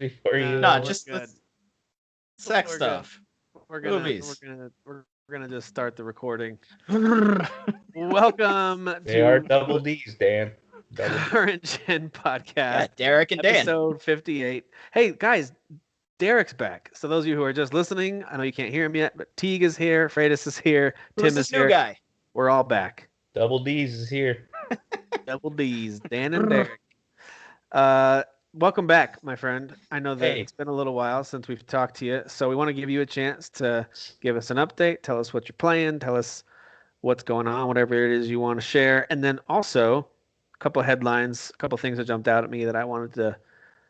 before you? No, we're just good. sex We're stuff. We're Movies. gonna just start the recording. Welcome They are to double D's, Dan. Double D. Current Gen Podcast, Yeah, Derek and Dan. episode 58. Hey guys, Derek's back. So those of you who are just listening, I know you can't hear him yet, but Teague is here, Freitas is here, Who's Tim this is new here. guy? We're all back. Double D's is here. Double D's, Dan and Derek. Welcome back, my friend. I know that Hey. it's been a little while since we've talked to you, so we want to give you a chance to give us an update, tell us what you're playing, tell us what's going on, whatever it is you want to share, and then also a couple of headlines, a couple of things that jumped out at me that I wanted to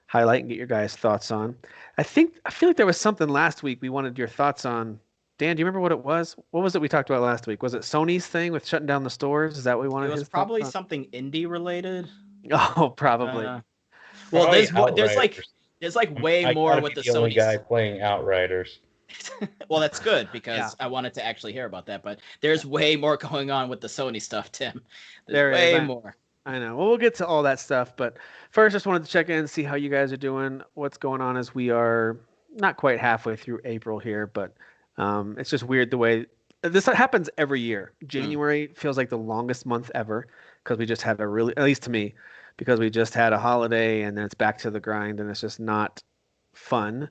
highlight and get your guys' thoughts on. I feel like there was something last week we wanted your thoughts on. Dan, do you remember what it was? What was it we talked about last week? Was it Sony's thing with shutting down the stores? Is that what we wanted? It was his probably thoughts something indie related. on? Oh, probably. Well, Probably there's Outriders. way I more gotta with be the the only Sony. guy playing Outriders. Well, that's good because Yeah. I wanted to actually hear about that. But there's way more going on with the Sony stuff, Tim. There There's is. way more. I know. Well, we'll get to all that stuff, but first, just wanted to check in and see how you guys are doing. What's going on as we are not quite halfway through April here, but it's just weird the way this happens every year. January feels like the longest month ever because we just had at least to me, because we just had a holiday and then it's back to the grind and it's just not fun.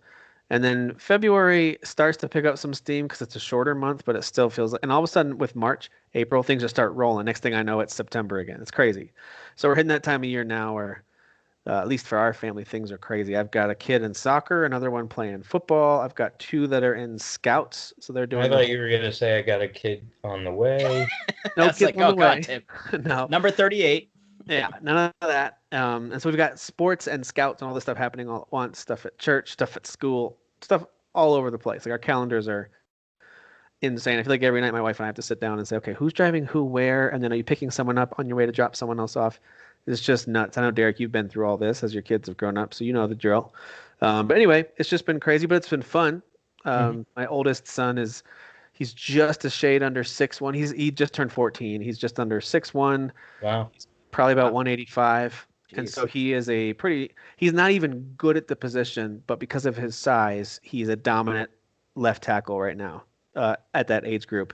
And then February starts to pick up some steam because it's a shorter month, but it still feels like, and all of a sudden with March, April, things just start rolling. Next thing I know, it's September again. It's crazy. So we're hitting that time of year now where, at least for our family, things are crazy. I've got a kid in soccer, another one playing football. I've got two that are in scouts, so they're doing. I thought you were gonna say I got a kid on the way. No That's kids like, on oh the way. God, Tim. No. Number 38. Yeah, none of that. And so we've got sports and scouts and all this stuff happening all at once. Stuff at church, stuff at school, stuff all over the place. Like our calendars are insane. I feel like every night my wife and I have to sit down and say, okay, who's driving who where? And then are you picking someone up on your way to drop someone else off? It's just nuts. I know, Derek, you've been through all this as your kids have grown up, so you know the drill. But anyway, it's just been crazy, but it's been fun. My oldest son he's just a shade under 6'1". He just turned 14. He's just under 6'1". Wow. He's probably about 185. And Jeez. so he is he's not even good at the position, but because of his size, he's a dominant left tackle right now at that age group.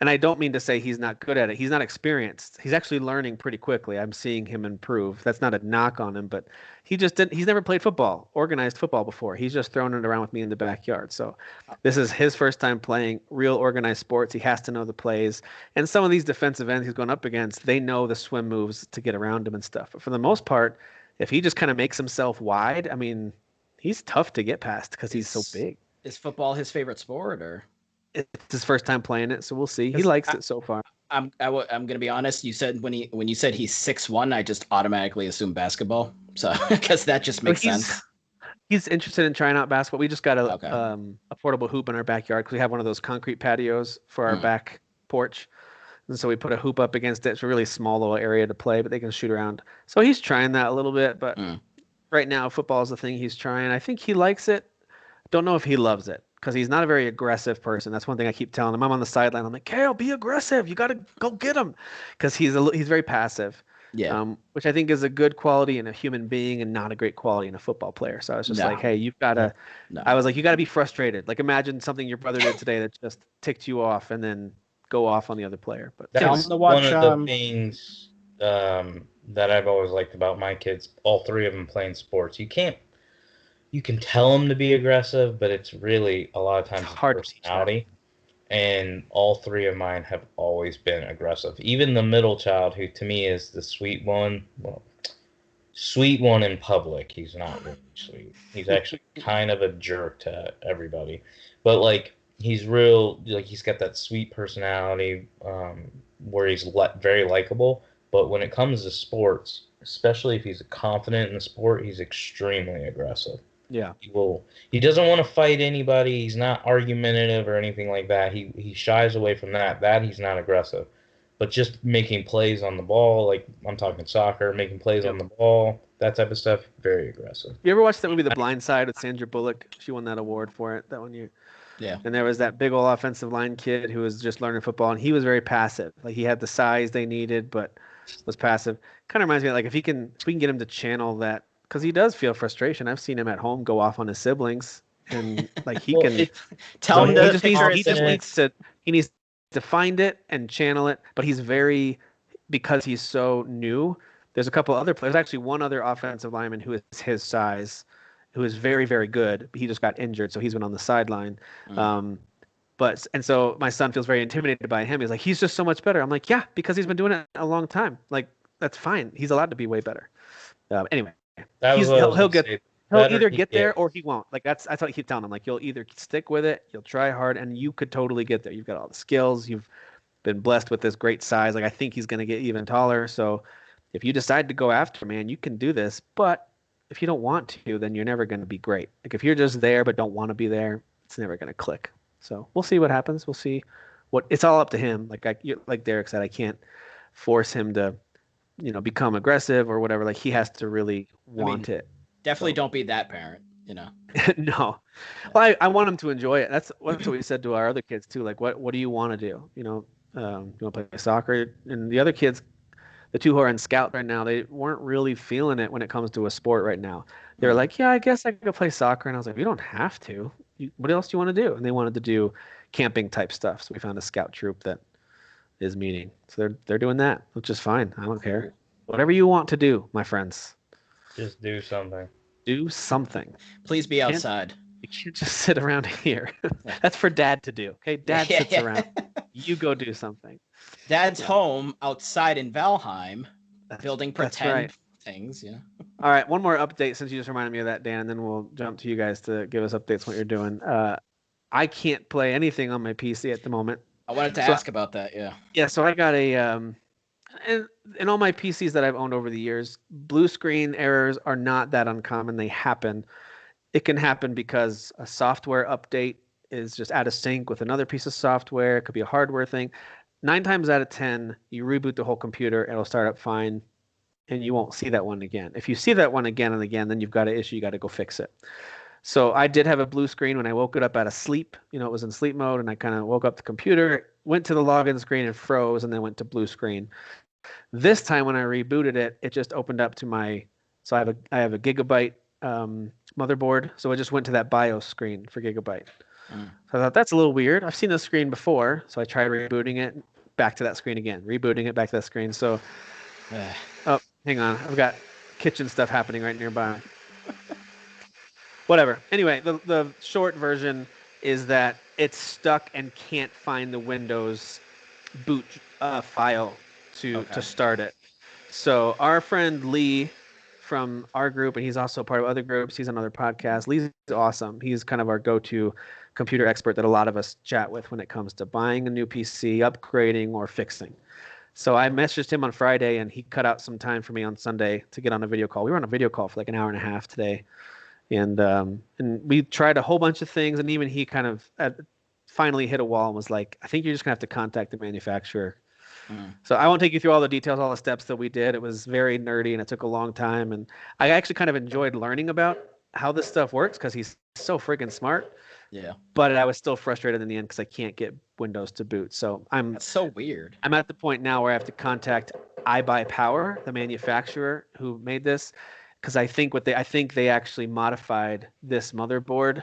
And I don't mean to say he's not good at it. He's not experienced. He's actually learning pretty quickly. I'm seeing him improve. That's not a knock on him, but he's never played football, organized football before. He's just thrown it around with me in the backyard. So this is his first time playing real organized sports. He has to know the plays. And some of these defensive ends he's going up against, they know the swim moves to get around him and stuff. But for the most part, if he just kind of makes himself wide, I mean, he's tough to get past because he's so big. Is football his favorite sport, or? It's his first time playing it, so we'll see. He likes it so far. I'm gonna be honest. You said when you said he's 6'1", I just automatically assumed basketball. So because that just makes sense. He's interested in trying out basketball. We just got Okay. a portable hoop in our backyard because we have one of those concrete patios for our back porch, and so we put a hoop up against it. It's a really small little area to play, but they can shoot around. So he's trying that a little bit, but right now football is the thing he's trying. I think he likes it. Don't know if he loves it, because he's not a very aggressive person. That's one thing I keep telling him. I'm on the sideline. I'm like, Kale, be aggressive. You got to go get him, because he's very passive. Yeah. Which I think is a good quality in a human being and not a great quality in a football player. So I was just like, hey, you've got to. No. I was like, you got to be frustrated. Like imagine something your brother did today that just ticked you off, and then go off on the other player. But That's to watch, one of the things that I've always liked about my kids. All three of them playing sports. You can tell them to be aggressive, but it's really a lot of times it's hard to teach personality. And all three of mine have always been aggressive. Even the middle child, who to me is the sweet one. Well, sweet one in public. He's not really sweet. He's actually kind of a jerk to everybody. But like he's he's got that sweet personality where he's very likable. But when it comes to sports, especially if he's confident in the sport, he's extremely aggressive. Yeah. He doesn't want to fight anybody. He's not argumentative or anything like that. He shies away from that. That he's not aggressive. But just making plays on the ball, like I'm talking soccer, making plays on the ball, that type of stuff, very aggressive. You ever watched that movie The Blind Side with Sandra Bullock? She won that award for it that one year. Yeah. And there was that big old offensive line kid who was just learning football, and he was very passive. Like he had the size they needed, but was passive. Kind of reminds me of, like if we can get him to channel that because he does feel frustration. I've seen him at home go off on his siblings, and like he Well, can Tell him he to just picture needs his he needs to find it and channel it. But he's very, because he's so new. There's a couple other players. Actually, one other offensive lineman who is his size, who is very, very good. He just got injured, so he's been on the sideline. And so my son feels very intimidated by him. He's like, he's just so much better. I'm like, yeah, because he's been doing it a long time. Like, that's fine. He's allowed to be way better. Anyway, he'll either get there or he won't. Like that's what I keep telling him. Like, you'll either stick with it, you'll try hard, and you could totally get there. You've got all the skills. You've been blessed with this great size. Like, I think he's going to get even taller. So if you decide to go after, man, you can do this. But if you don't want to, then you're never going to be great. Like, if you're just there but don't want to be there, it's never going to click. So we'll see what happens. We'll see it's all up to him. Like Derek said, I can't force him to, become aggressive or whatever. Like, he has to really want it. Definitely don't be that parent, No. Well, I want him to enjoy it. That's what we said to our other kids too. Like, what do you want to do? You want to play soccer? And the other kids, the two who are in scout right now, they weren't really feeling it when it comes to a sport right now. They're like, yeah, I guess I could play soccer. And I was like, you don't have to. What else do you want to do? And they wanted to do camping type stuff. So we found a scout troop that is meeting. So they're doing that, which is fine. I don't care. Whatever you want to do, my friends. Just do something. Do something. Please be outside. You can't just sit around here. That's for Dad to do. Okay, Dad sits around. You go do something. Dad's home outside in Valheim, building pretend things. All right, one more update since you just reminded me of that, Dan, and then we'll jump to you guys to give us updates on what you're doing. I can't play anything on my PC at the moment. I wanted to ask about that. Yeah. Yeah, so I got a and all my PCs that I've owned over the years, blue screen errors are not that uncommon. They happen. It can happen because a software update is just out of sync with another piece of software. It could be a hardware thing. 9 times out of 10, you reboot the whole computer, it'll start up fine, and you won't see that one again. If you see that one again and again, then you've got an issue. You got to go fix it. So I did have a blue screen when I woke it up out of sleep. It was in sleep mode, and I kind of woke up the computer, went to the login screen and froze, and then went to blue screen. This time when I rebooted it, it just opened up to so I have a Gigabyte motherboard, so I just went to that BIOS screen for Gigabyte. So I thought, that's a little weird. I've seen this screen before, so I tried rebooting it, back to that screen again, rebooting it, back to that screen. So, oh, hang on, I've got kitchen stuff happening right nearby. Whatever. Anyway, the short version is that it's stuck and can't find the Windows boot file to start it. So our friend Lee from our group, and he's also part of other groups, he's on other podcasts. Lee's awesome. He's kind of our go-to computer expert that a lot of us chat with when it comes to buying a new PC, upgrading, or fixing. So I messaged him on Friday, and he cut out some time for me on Sunday to get on a video call. We were on a video call for like an hour and a half today. And we tried a whole bunch of things, and even he kind of finally hit a wall and was like, I think you're just going to have to contact the manufacturer. So I won't take you through all the details, all the steps that we did. It was very nerdy, and it took a long time. And I actually kind of enjoyed learning about how this stuff works because he's so freaking smart. Yeah. But I was still frustrated in the end because I can't get Windows to boot. So That's so weird. I'm at the point now where I have to contact iBuyPower, the manufacturer who made this, because I think they actually modified this motherboard.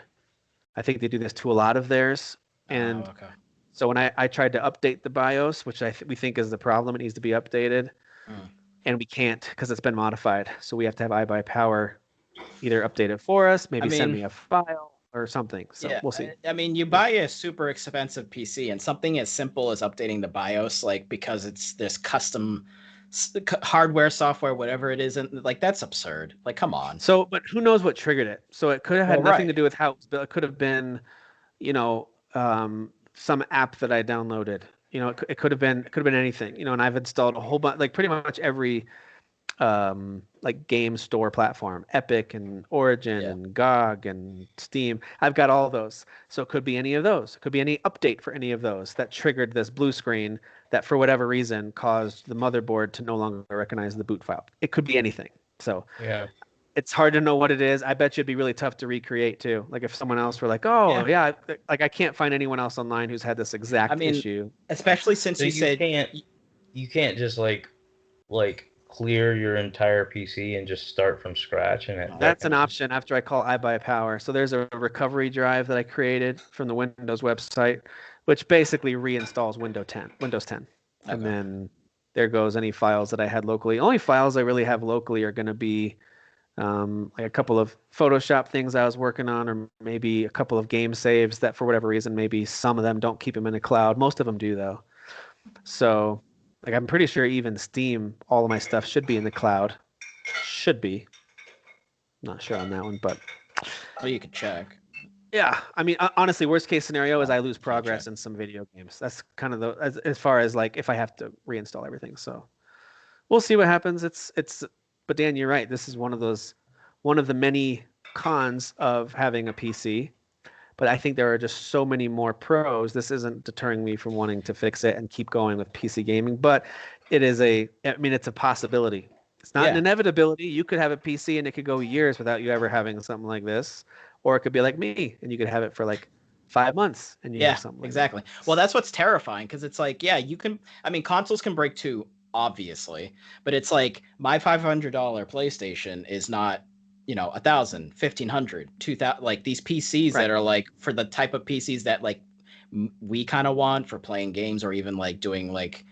I think they do this to a lot of theirs. And so when I tried to update the BIOS, which we think is the problem, it needs to be updated, and we can't because it's been modified. So we have to have iBuyPower either update it for us, maybe send me a file or something. So we'll see. I mean, you buy a super expensive PC, and something as simple as updating the BIOS, like because it's this custom hardware, software, whatever it is, and like that's absurd. Like, come on. So, but who knows what triggered it? So it could have had nothing to do with how it could have been, some app that I downloaded. It could have been anything. And I've installed a whole bunch, like pretty much every like game store platform, Epic and Origin and GOG and Steam. I've got all those. So it could be any of those. It could be any update for any of those that triggered this blue screen that for whatever reason caused the motherboard to no longer recognize the boot file. It could be anything. So it's hard to know what it is. I bet you it'd be really tough to recreate too. Like if someone else were like, like I can't find anyone else online who's had this exact issue. Especially since you can't just like clear your entire PC and just start from scratch? And That's an option after I call iBuyPower. So there's a recovery drive that I created from the Windows website, which basically reinstalls Windows 10. And then there goes any files that I had locally. Only files I really have locally are going to be like a couple of Photoshop things I was working on, or maybe a couple of game saves that for whatever reason, maybe some of them don't keep them in the cloud. Most of them do though. So like I'm pretty sure even Steam, all of my stuff should be in the cloud. Should be. Not sure on that one, but well, you could check. Yeah, I mean, honestly, worst case scenario is I lose progress in some video games. That's kind of the as far as like if I have to reinstall everything. So we'll see what happens. But Dan, you're right. This is one of the many cons of having a PC. But I think there are just so many more pros. This isn't deterring me from wanting to fix it and keep going with PC gaming. But it's a possibility. It's not an inevitability. You could have a PC and it could go years without you ever having something like this. Or it could be like me and you could have it for like 5 months and you have something like exactly. that. Well, that's what's terrifying because it's like, you can, I mean, consoles can break too, obviously, but it's like my $500 PlayStation is not, $1,000, $1,500, $2,000, like these PCs that are like for the type of PCs that like we kind of want for playing games or even like doing like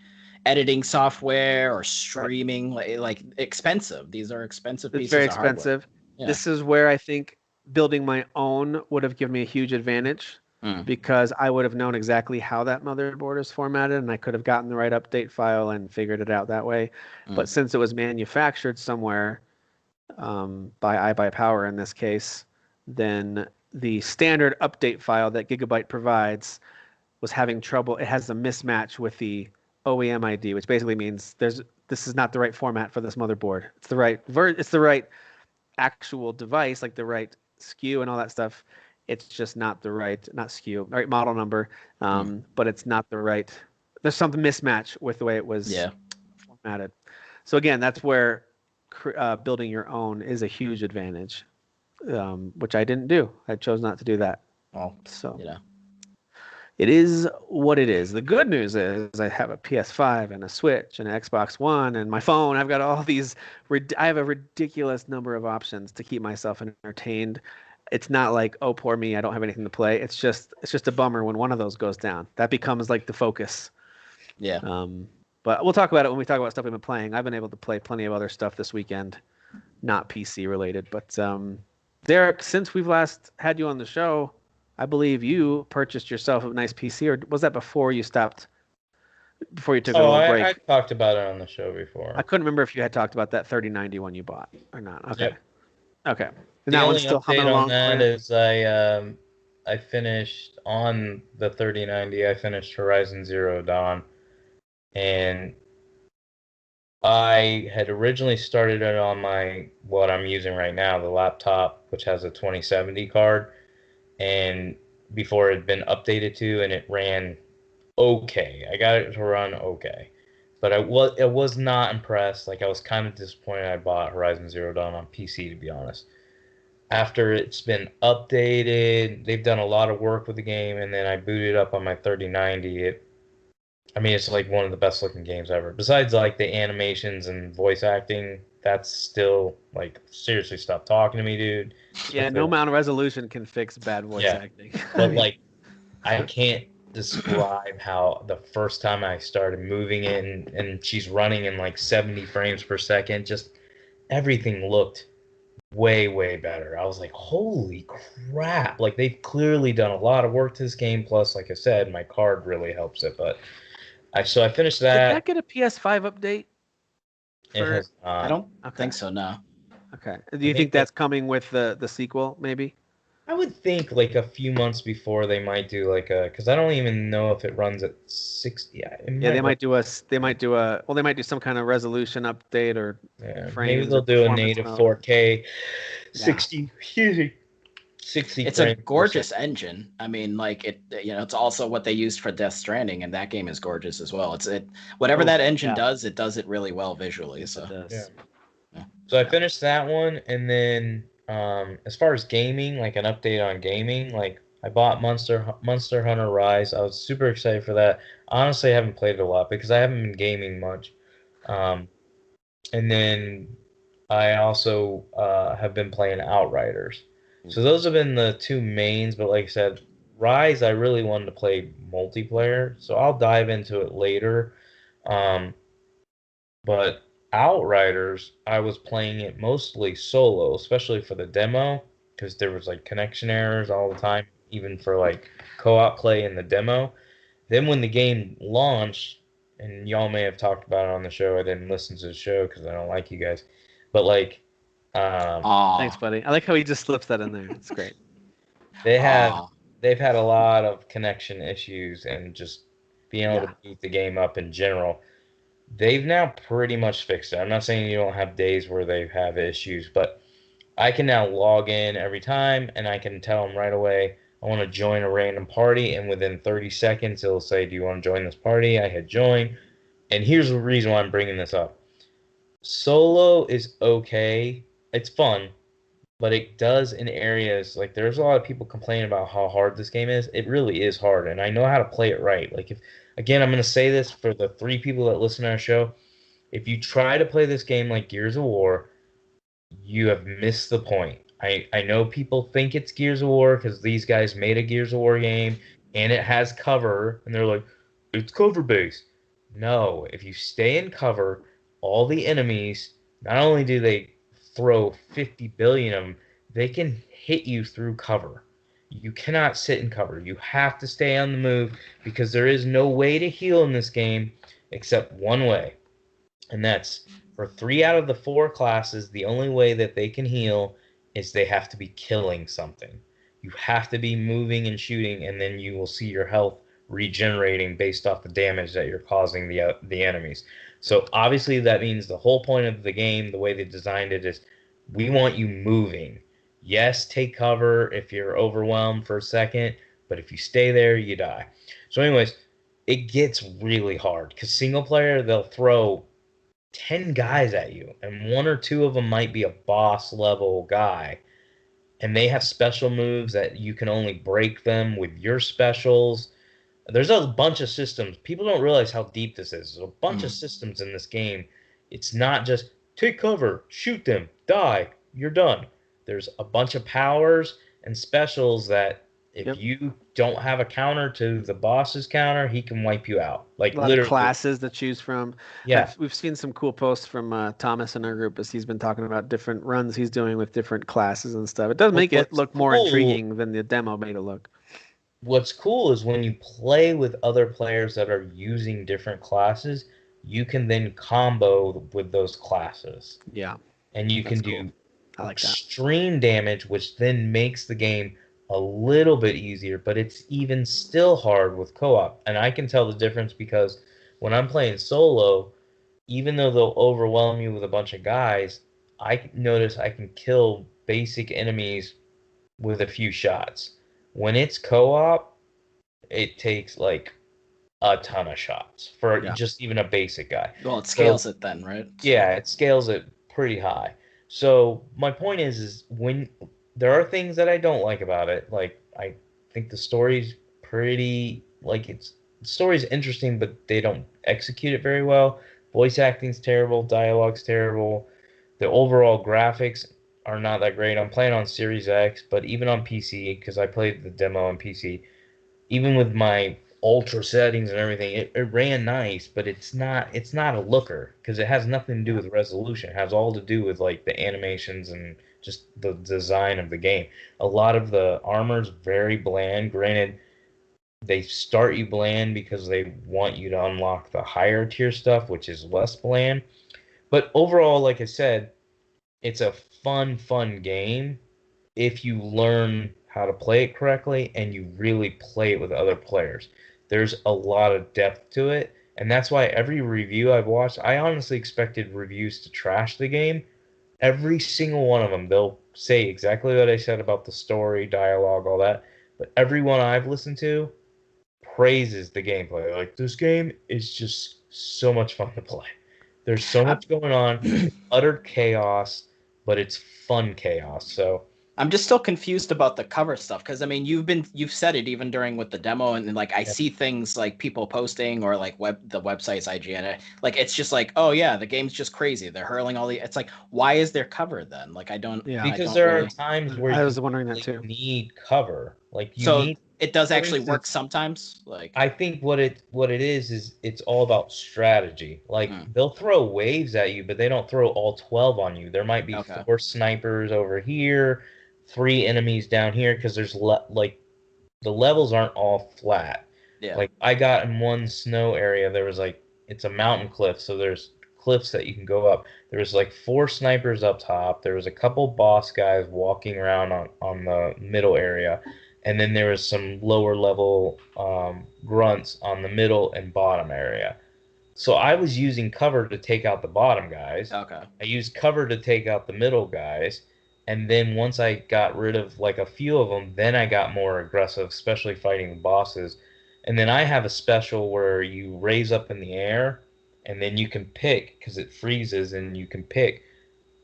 editing software or streaming, like expensive. These are expensive pieces. It's very expensive. This is where I think building my own would have given me a huge advantage because I would have known exactly how that motherboard is formatted and I could have gotten the right update file and figured it out that way. But since it was manufactured somewhere by iBuyPower in this case, then the standard update file that Gigabyte provides was having trouble. It has a mismatch with the OEM ID, which basically means this is not the right format for this motherboard. It's the right actual device, like the right SKU and all that stuff. It's just not the right, not SKU, right model number, but it's not the right. There's something mismatch with the way it was formatted. So again, that's where building your own is a huge advantage, which I didn't do. I chose not to do that. It is what it is. The good news is I have a PS5 and a Switch and an Xbox One and my phone. I've got all these. I have a ridiculous number of options to keep myself entertained. It's not like, oh, poor me, I don't have anything to play. It's just a bummer when one of those goes down. That becomes like the focus. Yeah. But we'll talk about it when we talk about stuff we've been playing. I've been able to play plenty of other stuff this weekend, not PC related. But Derek, since we've last had you on the show, I believe you purchased yourself a nice PC, or was that before you stopped? Before you took a little break? I talked about it on the show before. I couldn't remember if you had talked about that 3090 one you bought or not. Okay. Yep. Okay. And that one's still humming along. The only update on that is I finished on the 3090. I finished Horizon Zero Dawn, and I had originally started it on what I'm using right now, the laptop, which has a 2070 card. And before it had been updated to, and it ran okay. I got it to run okay, but I was not impressed. Like I was kind of disappointed I bought Horizon Zero Dawn on PC, to be honest. After it's been updated, they've done a lot of work with the game, and then I booted up on my 3090. It's like one of the best looking games ever. Besides like the animations and voice acting, that's still like, seriously, stop talking to me, dude. Yeah, no amount of resolution can fix bad voice acting. But like, I can't describe how the first time I started moving it and she's running in like 70 frames per second, just everything looked way, way better. I was like, holy crap. Like, they've clearly done a lot of work to this game. Plus, like I said, my card really helps it. But I finished that. Did that get a PS5 update? I don't think so, no. Okay. Do you think that's coming with the sequel, maybe? I would think like a few months before they might do like because I don't even know if it runs at 60. They might do some kind of resolution update or frames. Maybe they'll do a native 4K 60. 60. It's a gorgeous engine. I mean, like it's also what they used for Death Stranding, and that game is gorgeous as well. Whatever that engine does, it does it really well visually. So So I finished that one, and then as far as gaming, like an update on gaming, like I bought Monster Hunter Rise. I was super excited for that. Honestly, I haven't played it a lot because I haven't been gaming much. and then I also have been playing Outriders. So those have been the two mains, but like I said, Rise, I really wanted to play multiplayer, so I'll dive into it later. Um, but Outriders, I was playing it mostly solo, especially for the demo, because there was like connection errors all the time, even for like co-op play in the demo. Then when the game launched, and y'all may have talked about it on the show, I didn't listen to the show because I don't like you guys, but like, Thanks, Aw. buddy. I like how he just slips that in there. It's great. they have Aw. they've had a lot of connection issues and just being able Yeah. to boot the game up in general. They've now pretty much fixed it. I'm not saying you don't have days where they have issues, but I can now log in every time and I can tell them right away I want to join a random party, and within 30 seconds it'll say, "Do you want to join this party?" I hit join. And here's the reason why I'm bringing this up. Solo is okay. It's fun, but it does in areas like there's a lot of people complaining about how hard this game is. It really is hard, and I know how to play it right. Like if again, I'm going to say this for the 3 people that listen to our show, if you try to play this game like Gears of War, you have missed the point. I know people think it's Gears of War because these guys made a Gears of War game and it has cover, and they're like, it's cover based. No, if you stay in cover, all the enemies, not only do they throw 50 billion of them, they can hit you through cover. You cannot sit in cover. You have to stay on the move because there is no way to heal in this game except one way, and that's for 3 out of the 4 classes, the only way that they can heal is they have to be killing something. You have to be moving and shooting, and then you will see your health regenerating based off the damage that you're causing the enemies. So obviously that means the whole point of the game, the way they designed it, is we want you moving. Yes, take cover if you're overwhelmed for a second, but if you stay there, you die. So, anyways, it gets really hard because single player they'll throw 10 guys at you, and 1 or 2 of them might be a boss level guy, and they have special moves that you can only break them with your specials. There's a bunch of systems. People don't realize how deep this is. There's a bunch of systems in this game. It's not just take cover, shoot them, die, you're done. There's a bunch of powers and specials that if Yep. you don't have a counter to the boss's counter, he can wipe you out. Like A lot of literally. classes to choose from. Yeah. We've seen some cool posts from Thomas in our group as he's been talking about different runs he's doing with different classes and stuff. It does make it What's look more cool intriguing than the demo made it look. what's cool is when you play with other players that are using different classes, you can then combo with those classes. Yeah, And you that's can cool. do I like that. extreme damage, which then makes the game a little bit easier, but it's even still hard with co-op. And I can tell the difference because when I'm playing solo, even though they'll overwhelm you with a bunch of guys, I notice I can kill basic enemies with a few shots. When it's co-op, it takes like a ton of shots for Yeah. just even a basic guy. Well, it scales it then, right? So- Yeah, it scales it pretty high. So my point is when there are things that I don't like about it, like I think the story's pretty like the story's interesting, but they don't execute it very well. Voice acting's terrible, dialogue's terrible. The overall graphics are not that great. I'm playing on Series X, but even on PC, because I played the demo on PC, even with my ultra settings and everything, it ran nice, but it's not a looker because it has nothing to do with resolution. It has all to do with like the animations and just the design of the game. A lot of the armor's very bland. Granted, they start you bland because they want you to unlock the higher tier stuff, which is less bland. But overall, like I said, it's a fun game if you learn how to play it correctly and you really play it with other players. There's a lot of depth to it, and that's why every review I've watched, I honestly expected reviews to trash the game. Every single one of them, they'll say exactly what I said about the story, dialogue, all that, but every one I've listened to praises the gameplay. Like, this game is just so much fun to play. There's so much going on. It's utter chaos, but it's fun chaos. So I'm just still confused about the cover stuff because I mean you've said it even during with the demo and like I see things like people posting or like the websites IGN, like it's just like, oh yeah, the game's just crazy, they're hurling all the, it's like, why is there cover then? Like I don't, Yeah. I Because don't there really... are times where I you was wondering that really too. need cover. Like you So need, it does for actually work instance, sometimes, like... I think what it is it's all about strategy. Like Hmm. they'll throw waves at you, but they don't throw all 12 on you. There might be Okay. 4 snipers over here, 3 enemies down here because there's like the levels aren't all flat. Yeah. Like I got in one snow area, there was like it's a mountain cliff, so there's cliffs that you can go up. There was like 4 snipers up top. There was a couple boss guys walking around on the middle area, and then there was some lower level grunts on the middle and bottom area. So I was using cover to take out the bottom guys. Okay. I used cover to take out the middle guys. And then once I got rid of like a few of them, then I got more aggressive, especially fighting the bosses. And then I have a special where you raise up in the air and then you can pick because it freezes and you can pick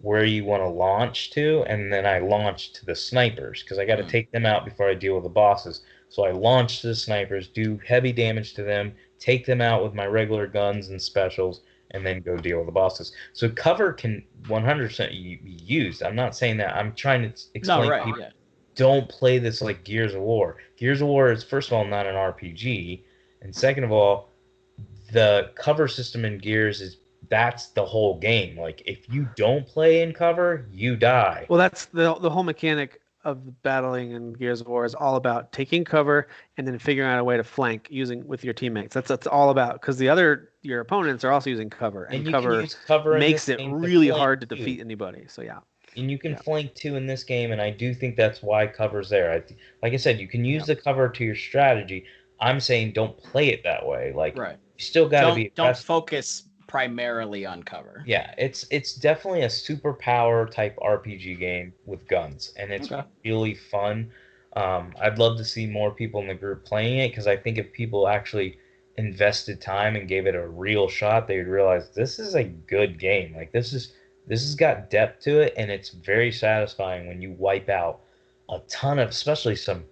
where you want to launch to, and then I launch to the snipers because I got to Hmm. take them out before I deal with the bosses. So I launch to the snipers, do heavy damage to them, take them out with my regular guns and specials, and then go deal with the bosses. So cover can 100% be used. I'm not saying that. I'm trying to No, explain to right, people, yeah. don't play this like Gears of War. Gears of War is, first of all, not an RPG, and second of all, the cover system in Gears is that's the whole game. Like if you don't play in cover, you die. Well, that's the whole mechanic of battling in Gears of War is all about taking cover and then figuring out a way to flank using with your teammates. That's all about because your opponents are also using cover, and And you can cover use cover in this makes it game to really flank hard to too. defeat anybody. So yeah, And you can yeah, flank too in this game, and I do think that's why cover's there. Like I said, you can yeah. use the cover to your strategy. I'm saying don't play it that way. Like Right. you still got to be Don't aggressive. focus primarily on cover. Yeah, it's definitely a superpower type RPG game with guns, and it's Okay. really fun. I'd love to see more people in the group playing it because I think if people actually invested time and gave it a real shot, they would realize this is a good game. Like this has got depth to it, and it's very satisfying when you wipe out a ton of, especially some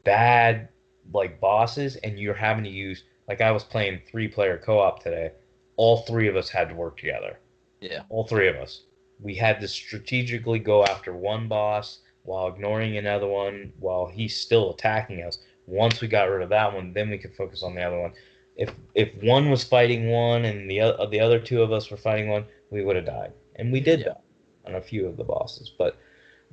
bad like bosses, and you're having to use like I was playing 3-player co-op today. All 3 of us had to work together. Yeah. All 3 of us. We had to strategically go after one boss while ignoring another one while he's still attacking us. Once we got rid of that one, then we could focus on the other one. If one was fighting one and the other 2 of us were fighting one, we would have died. And we did Yeah. die on a few of the bosses. But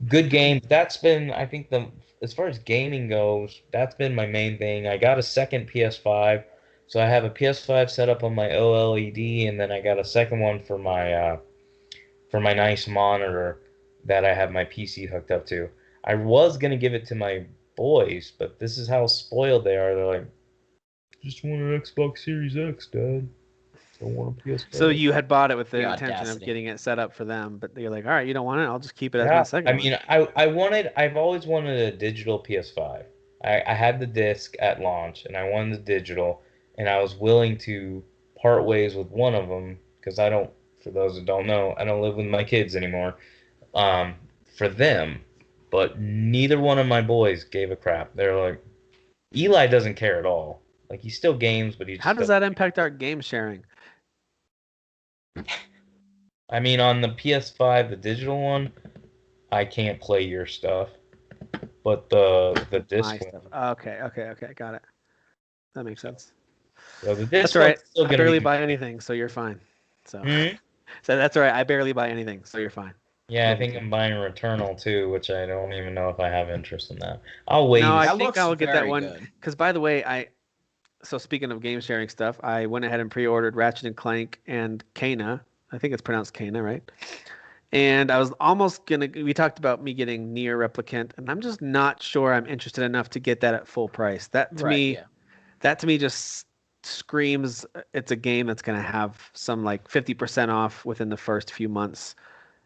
good game. That's been, I think, the as far as gaming goes, that's been my main thing. I got a second PS5, so I have a PS5 set up on my OLED, and then I got a second one for my nice monitor that I have my PC hooked up to. I was gonna give it to my boys, but this is how spoiled they are. They're like, just want an Xbox Series X, Dad. Don't want a PS5. So you had bought it with the The intention of audacity. getting it set up for them, but you're like, all right, you don't want it. I'll just keep it as my Yeah, second I one. mean, I've always wanted a digital PS5. I had the disc at launch, and I wanted the digital, and I was willing to part ways with one of them because I don't. For those that don't know, I don't live with my kids anymore. Um, for them, but neither one of my boys gave a crap. They're like, Eli doesn't care at all. Like he still games, but he How just does doesn't. that impact our game sharing? I mean, on the PS5, the digital one, I can't play your stuff, but the My disc one. stuff. Okay, got it. That makes sense. So the That's disc all right. one's still I gonna barely be. buy anything, so you're fine. So, Hmm? so that's all right. I barely buy anything, so you're fine. Yeah, I No big think deal. I'm buying Returnal too, which I don't even know if I have interest in that. I'll wait. No, I That think looks I'll get that very one good. because, by the way, so speaking of game sharing stuff, I went ahead and pre-ordered Ratchet and Clank and Kana. I think it's pronounced Kana, right? And I was almost gonna. We talked about me getting Near Replicant, and I'm just not sure I'm interested enough to get that at full price. Right, yeah. That to me just screams it's a game that's gonna have some like 50% off within the first few months,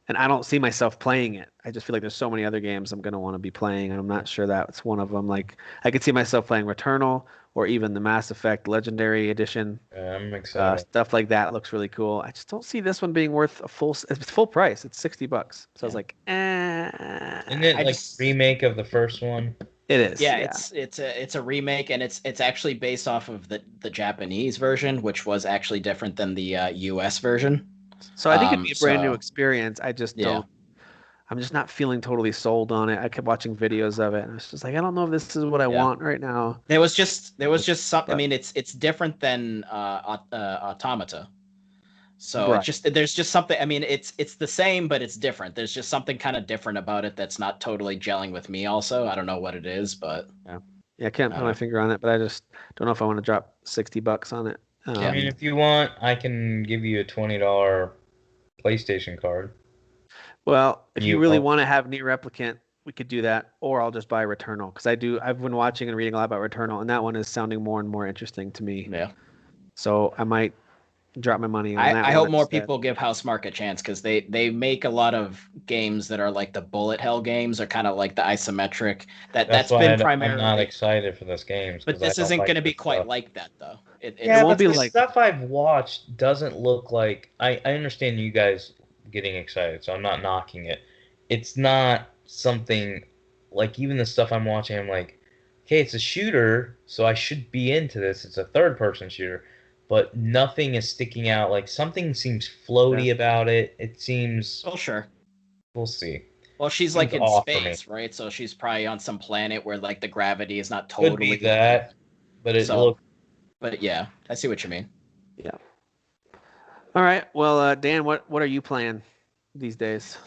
and I don't see myself playing it. I just feel like there's so many other games I'm gonna want to be playing, and I'm not sure that's one of them. Like I could see myself playing Returnal or even the Mass Effect Legendary Edition. Yeah, I'm excited. Stuff like that looks really cool. I just don't see this one being worth it's full price. It's $60. So I was like, Isn't it I like just- remake of the first one? it is. Yeah, Yeah. it's a remake, and it's actually based off of the Japanese version, which was actually different than the US version. So I think it'd be a brand new So experience. I just yeah, don't. I'm just not feeling totally sold on it. I kept watching videos of it, and it's just like I don't know if this is what I Yeah. want right now. there was just something. I But- mean, it's different than Automata. So Right. it's just there's just something. I mean, it's the same, but it's different. There's just something kind of different about it that's not totally gelling with me. Also, I don't know what it is, but Yeah, I can't put my finger on it, but I just don't know if I want to drop $60 on it. I mean, if you want, I can give you a $20 PlayStation card. Well, if you really Oh. want to have Near Replicant, we could do that, or I'll just buy Returnal because I've been watching and reading a lot about Returnal, and that one is sounding more and more interesting to me. yeah. So I might drop my money on that. I one hope more instead. people give Housemarque a chance because they make a lot of games that are like the bullet hell games, or kind of like the isometric. That's why been I'm primarily. not excited for this game. But this isn't going to be quite like that, though. Yeah, won't but be the like- stuff I've watched doesn't look like. I understand you guys getting excited, so I'm not knocking it. It's not something like even the stuff I'm watching. I'm like, okay, it's a shooter, so I should be into this. It's a third-person shooter, but nothing is sticking out. Like something seems floaty about it. It seems. Well, sure. We'll see. Well, she's like Seems in off for me. space, right? So she's probably on some planet where like the gravity is not Could totally be that, but it So- looks. But yeah, I see what you mean. All right. Well, Dan, what are you playing these days?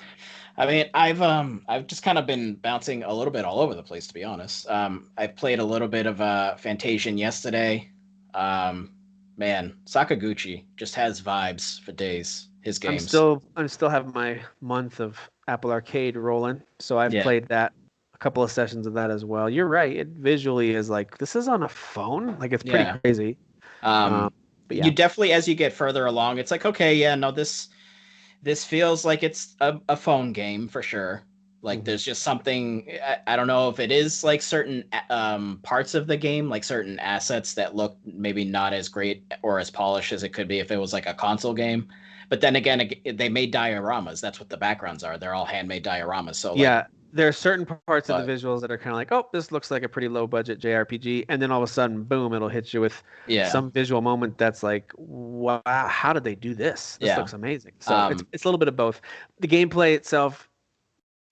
I mean, I've just kind of been bouncing a little bit all over the place, to be honest. I played a little bit of Fantasian yesterday. Man, Sakaguchi just has vibes for days. His games. I'm still having my month of Apple Arcade rolling, so I've Yeah. played that a couple of sessions of that as well. You're right. It visually is like this is on a phone. Like it's pretty Yeah. crazy. But yeah. You definitely, as you get further along, it's like, okay, yeah, no, this feels like it's a phone game for sure. Like Mhm. there's just something, I don't know if it is like certain parts of the game, like certain assets that look maybe not as great or as polished as it could be if it was like a console game. But then again, they made dioramas. That's what the backgrounds are. They're all handmade dioramas. So like, Yeah, there are certain parts of But- the visuals that are kind of like, oh, this looks like a pretty low budget JRPG, and then all of a sudden, boom, it'll hit you with yeah. some visual moment that's like, wow, how did they do this? This Yeah. looks amazing. So it's a little bit of both. The gameplay itself,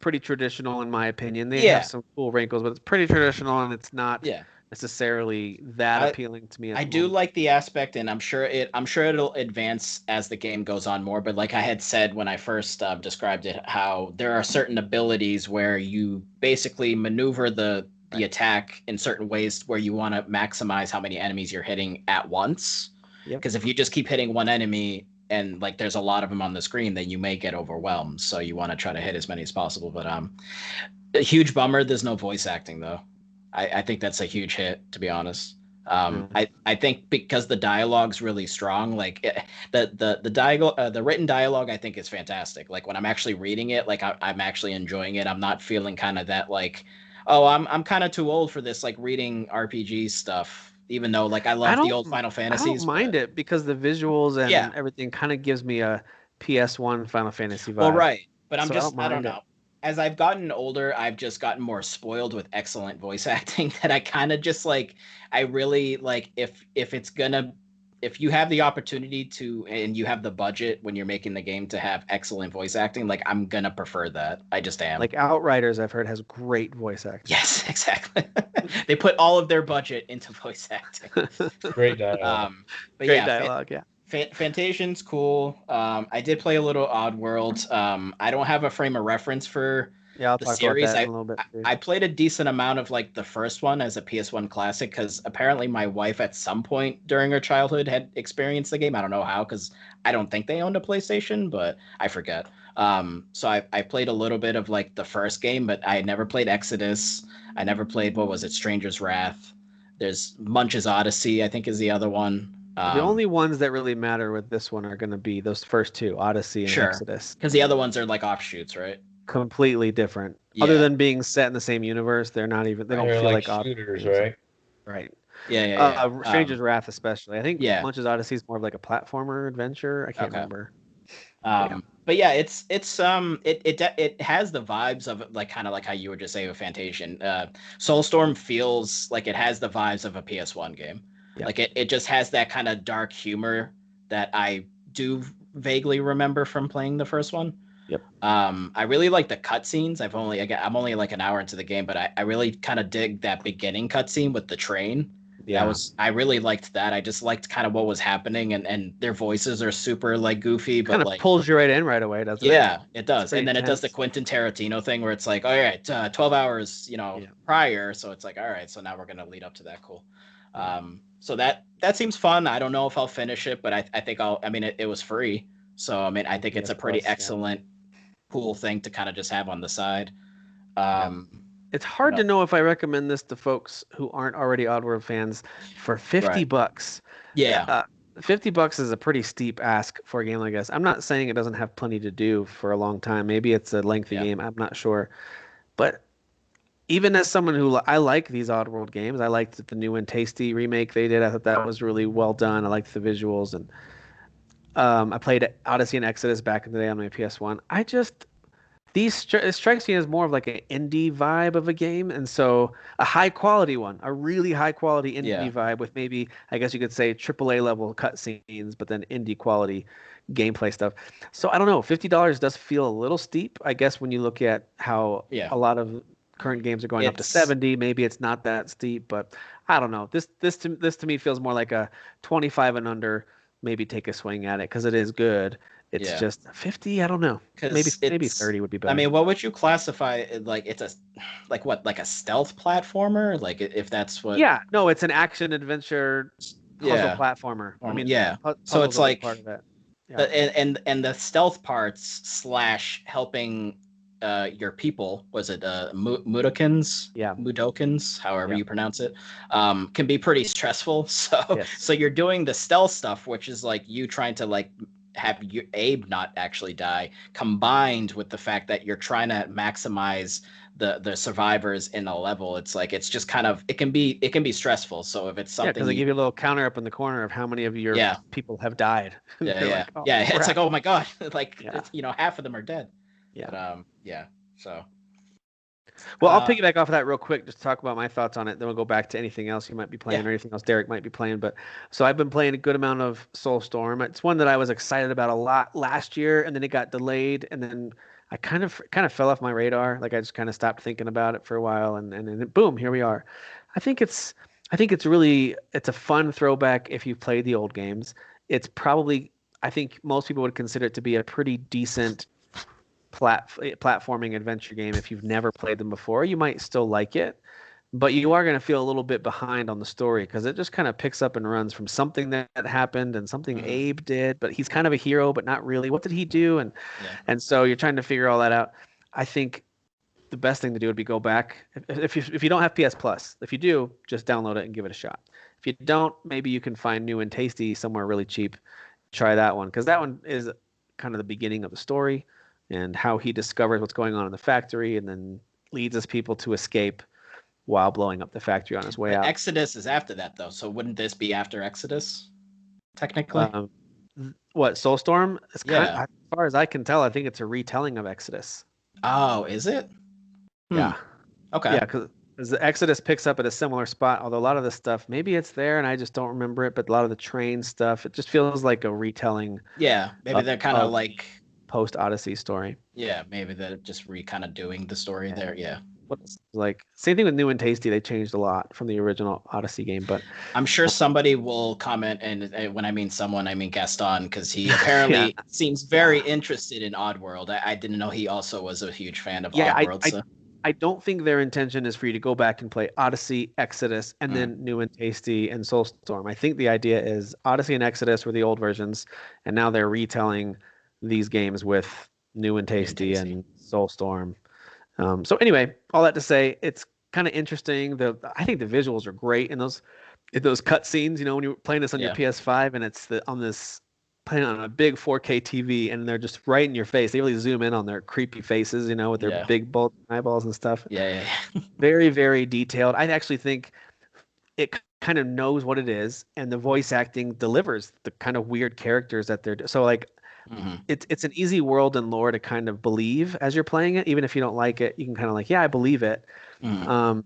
pretty traditional in my opinion. They Yeah. have some cool wrinkles, but it's pretty traditional, and it's not Yeah. necessarily that I- appealing to me. At I the do moment. like the aspect, and I'm sure it'll advance as the game goes on more. But like I had said when I first described it, how there are certain abilities where you basically maneuver the attack in certain ways where you want to maximize how many enemies you're hitting at once. Yep. Because if you just keep hitting one enemy and like there's a lot of them on the screen, then you may get overwhelmed. So you want to try to hit as many as possible. But a huge bummer. There's no voice acting though. I think that's a huge hit, to be honest. I think because the dialogue's really strong, like the dialogue, the written dialogue, I think is fantastic. Like when I'm actually reading it, like I'm actually enjoying it. I'm not feeling kind of that like, oh, I'm kind of too old for this, like reading RPG stuff. Even though like I love the old Final I Fantasies. don't mind it because the visuals and Yeah. everything kind of gives me a PS1 Final Fantasy vibe. Well, right, but I'm So I just don't I don't mind it. know. As I've gotten older, I've just gotten more spoiled with excellent voice acting that I kind of just like. I really like if you have the opportunity to and you have the budget when you're making the game to have excellent voice acting, like I'm gonna prefer that. I just am. Like Outriders, I've heard has great voice acting. Yes, exactly. They put all of their budget into voice acting. Great dialogue. But Great yeah, dialogue, yeah. Fantasian's cool. I did play a little Oddworld. I don't have a frame of reference for Yeah, I'll the talk series. about that in a little bit. too. I played a decent amount of like the first one as a PS1 classic because apparently my wife at some point during her childhood had experienced the game. I don't know how because I don't think they owned a PlayStation, but I forget. So I played a little bit of like the first game, but I never played Exodus. I never played, what was it, Stranger's Wrath. There's Munch's Odyssey, I think is the other one. The only ones that really matter with this one are going to be those first two, Odyssey and Sure. Exodus. Because the other ones are like offshoots, right? Completely different. Yeah. Other than being set in the same universe, they're not even. They don't They're feel like like shooters, games. right? Right. Yeah. Stranger's Wrath, especially. I think Yeah. Munch's Odyssey is more of like a platformer adventure. I can't remember. But yeah, it has the vibes of like kind of like how you were just saying with Fantasian. Soulstorm feels like it has the vibes of a PS1 game. Yep. Like it just has that kind of dark humor that I do vaguely remember from playing the first one. Yep. I really like the cutscenes. I'm only like an hour into the game, but I really kind of dig that beginning cutscene with the train. Yeah. I really liked that. I just liked kind of what was happening, and their voices are super like goofy, but kind of like pulls you right in right away, doesn't it? Yeah, it does. pretty And then it does the intense. Quentin Tarantino thing where it's like, all right, 12 hours, prior. So it's like, all right, so now we're gonna lead up to that. Cool. So that seems fun. I don't know if I'll finish it, but I think it was free. So I mean, I think it's a pretty excellent, cool thing to kind of just have on the side. It's hard to know if I recommend this to folks who aren't already Oddworld fans for $50. Yeah. $50 is a pretty steep ask for a game like this. I'm not saying it doesn't have plenty to do for a long time. Maybe it's a lengthy game. I'm not sure. But even as someone who I like these Oddworld games, I liked the new and tasty remake they did. I thought that was really well done. I liked the visuals, and I played Odyssey and Exodus back in the day on my PS1. It strikes me as more of like an indie vibe of a game, and so a high quality one, a really high quality indie vibe with maybe, I guess you could say, AAA level cutscenes, but then indie quality gameplay stuff. So I don't know, $50 does feel a little steep, I guess, when you look at how a lot of current games are going up to 70. Maybe it's not that steep, but I don't know. This to me feels more like a 25 and under. Maybe take a swing at it because it is good. It's just 50. I don't know. Maybe 30 would be better. I mean, what would you classify it like? It's like a stealth platformer? Like if that's what? Yeah, no, it's an action adventure puzzle platformer. I mean, so it's like part of it. And the stealth parts / helping your people, was it Mudokons? Yeah, Mudokons, however you pronounce it, can be pretty stressful. So you're doing the stealth stuff, which is like you trying to like have Abe not actually die, combined with the fact that you're trying to maximize the survivors in a level. It's like it's just kind of it can be stressful. So if it's something, because they give you a little counter up in the corner of how many of your people have died. Like, it's like, oh my god, like half of them are dead. So. Well, I'll piggyback off of that real quick, just to talk about my thoughts on it. Then we'll go back to anything else you might be playing or anything else Derek might be playing. But so I've been playing a good amount of Soulstorm. It's one that I was excited about a lot last year, and then it got delayed, and then I kind of fell off my radar. Like I just kind of stopped thinking about it for a while, and then boom, here we are. I think it's a fun throwback if you've played the old games. It's probably, I think most people would consider it to be a pretty decent platforming adventure game. If you've never played them before, you might still like it, but you are going to feel a little bit behind on the story because it just kind of picks up and runs from something that happened and something Abe did, but he's kind of a hero, but not really. What did he do? And so you're trying to figure all that out. I think the best thing to do would be go back. If you don't have PS Plus, if you do, just download it and give it a shot. If you don't, maybe you can find New and Tasty somewhere really cheap. Try that one, because that one is kind of the beginning of the story and how he discovers what's going on in the factory and then leads his people to escape while blowing up the factory on his way out. Exodus is after that, though. So wouldn't this be after Exodus, technically? What, Soulstorm? As far as I can tell, I think it's a retelling of Exodus. Oh, is it? Yeah. Okay. Yeah, because the Exodus picks up at a similar spot, although a lot of the stuff, maybe it's there and I just don't remember it, but a lot of the train stuff, it just feels like a retelling. Yeah, maybe they're kind of like post-Odyssey story. Yeah, maybe they're just kind of doing the story there. Yeah. Like same thing with New and Tasty. They changed a lot from the original Odyssey game, but I'm sure somebody will comment, and when I mean someone, I mean Gaston, because he apparently seems very interested in Oddworld. I didn't know he also was a huge fan of Oddworld. I don't think their intention is for you to go back and play Odyssey, Exodus, and then New and Tasty and Soulstorm. I think the idea is Odyssey and Exodus were the old versions, and now they're retelling these games with New and Tasty and Soulstorm. So anyway, all that to say, it's kind of interesting. I think the visuals are great in those those cutscenes, when you're playing this on your Yeah. PS5 and it's playing on a big 4K TV and they're just right in your face. They really zoom in on their creepy faces, with their Yeah. big bulging eyeballs and stuff. Yeah. Very, very detailed. I actually think it kind of knows what it is, and the voice acting delivers the kind of weird characters that so like Hmm. it's an easy world and lore to kind of believe as you're playing it. Even if you don't like it, you can kind of like, yeah, I believe it. Hmm.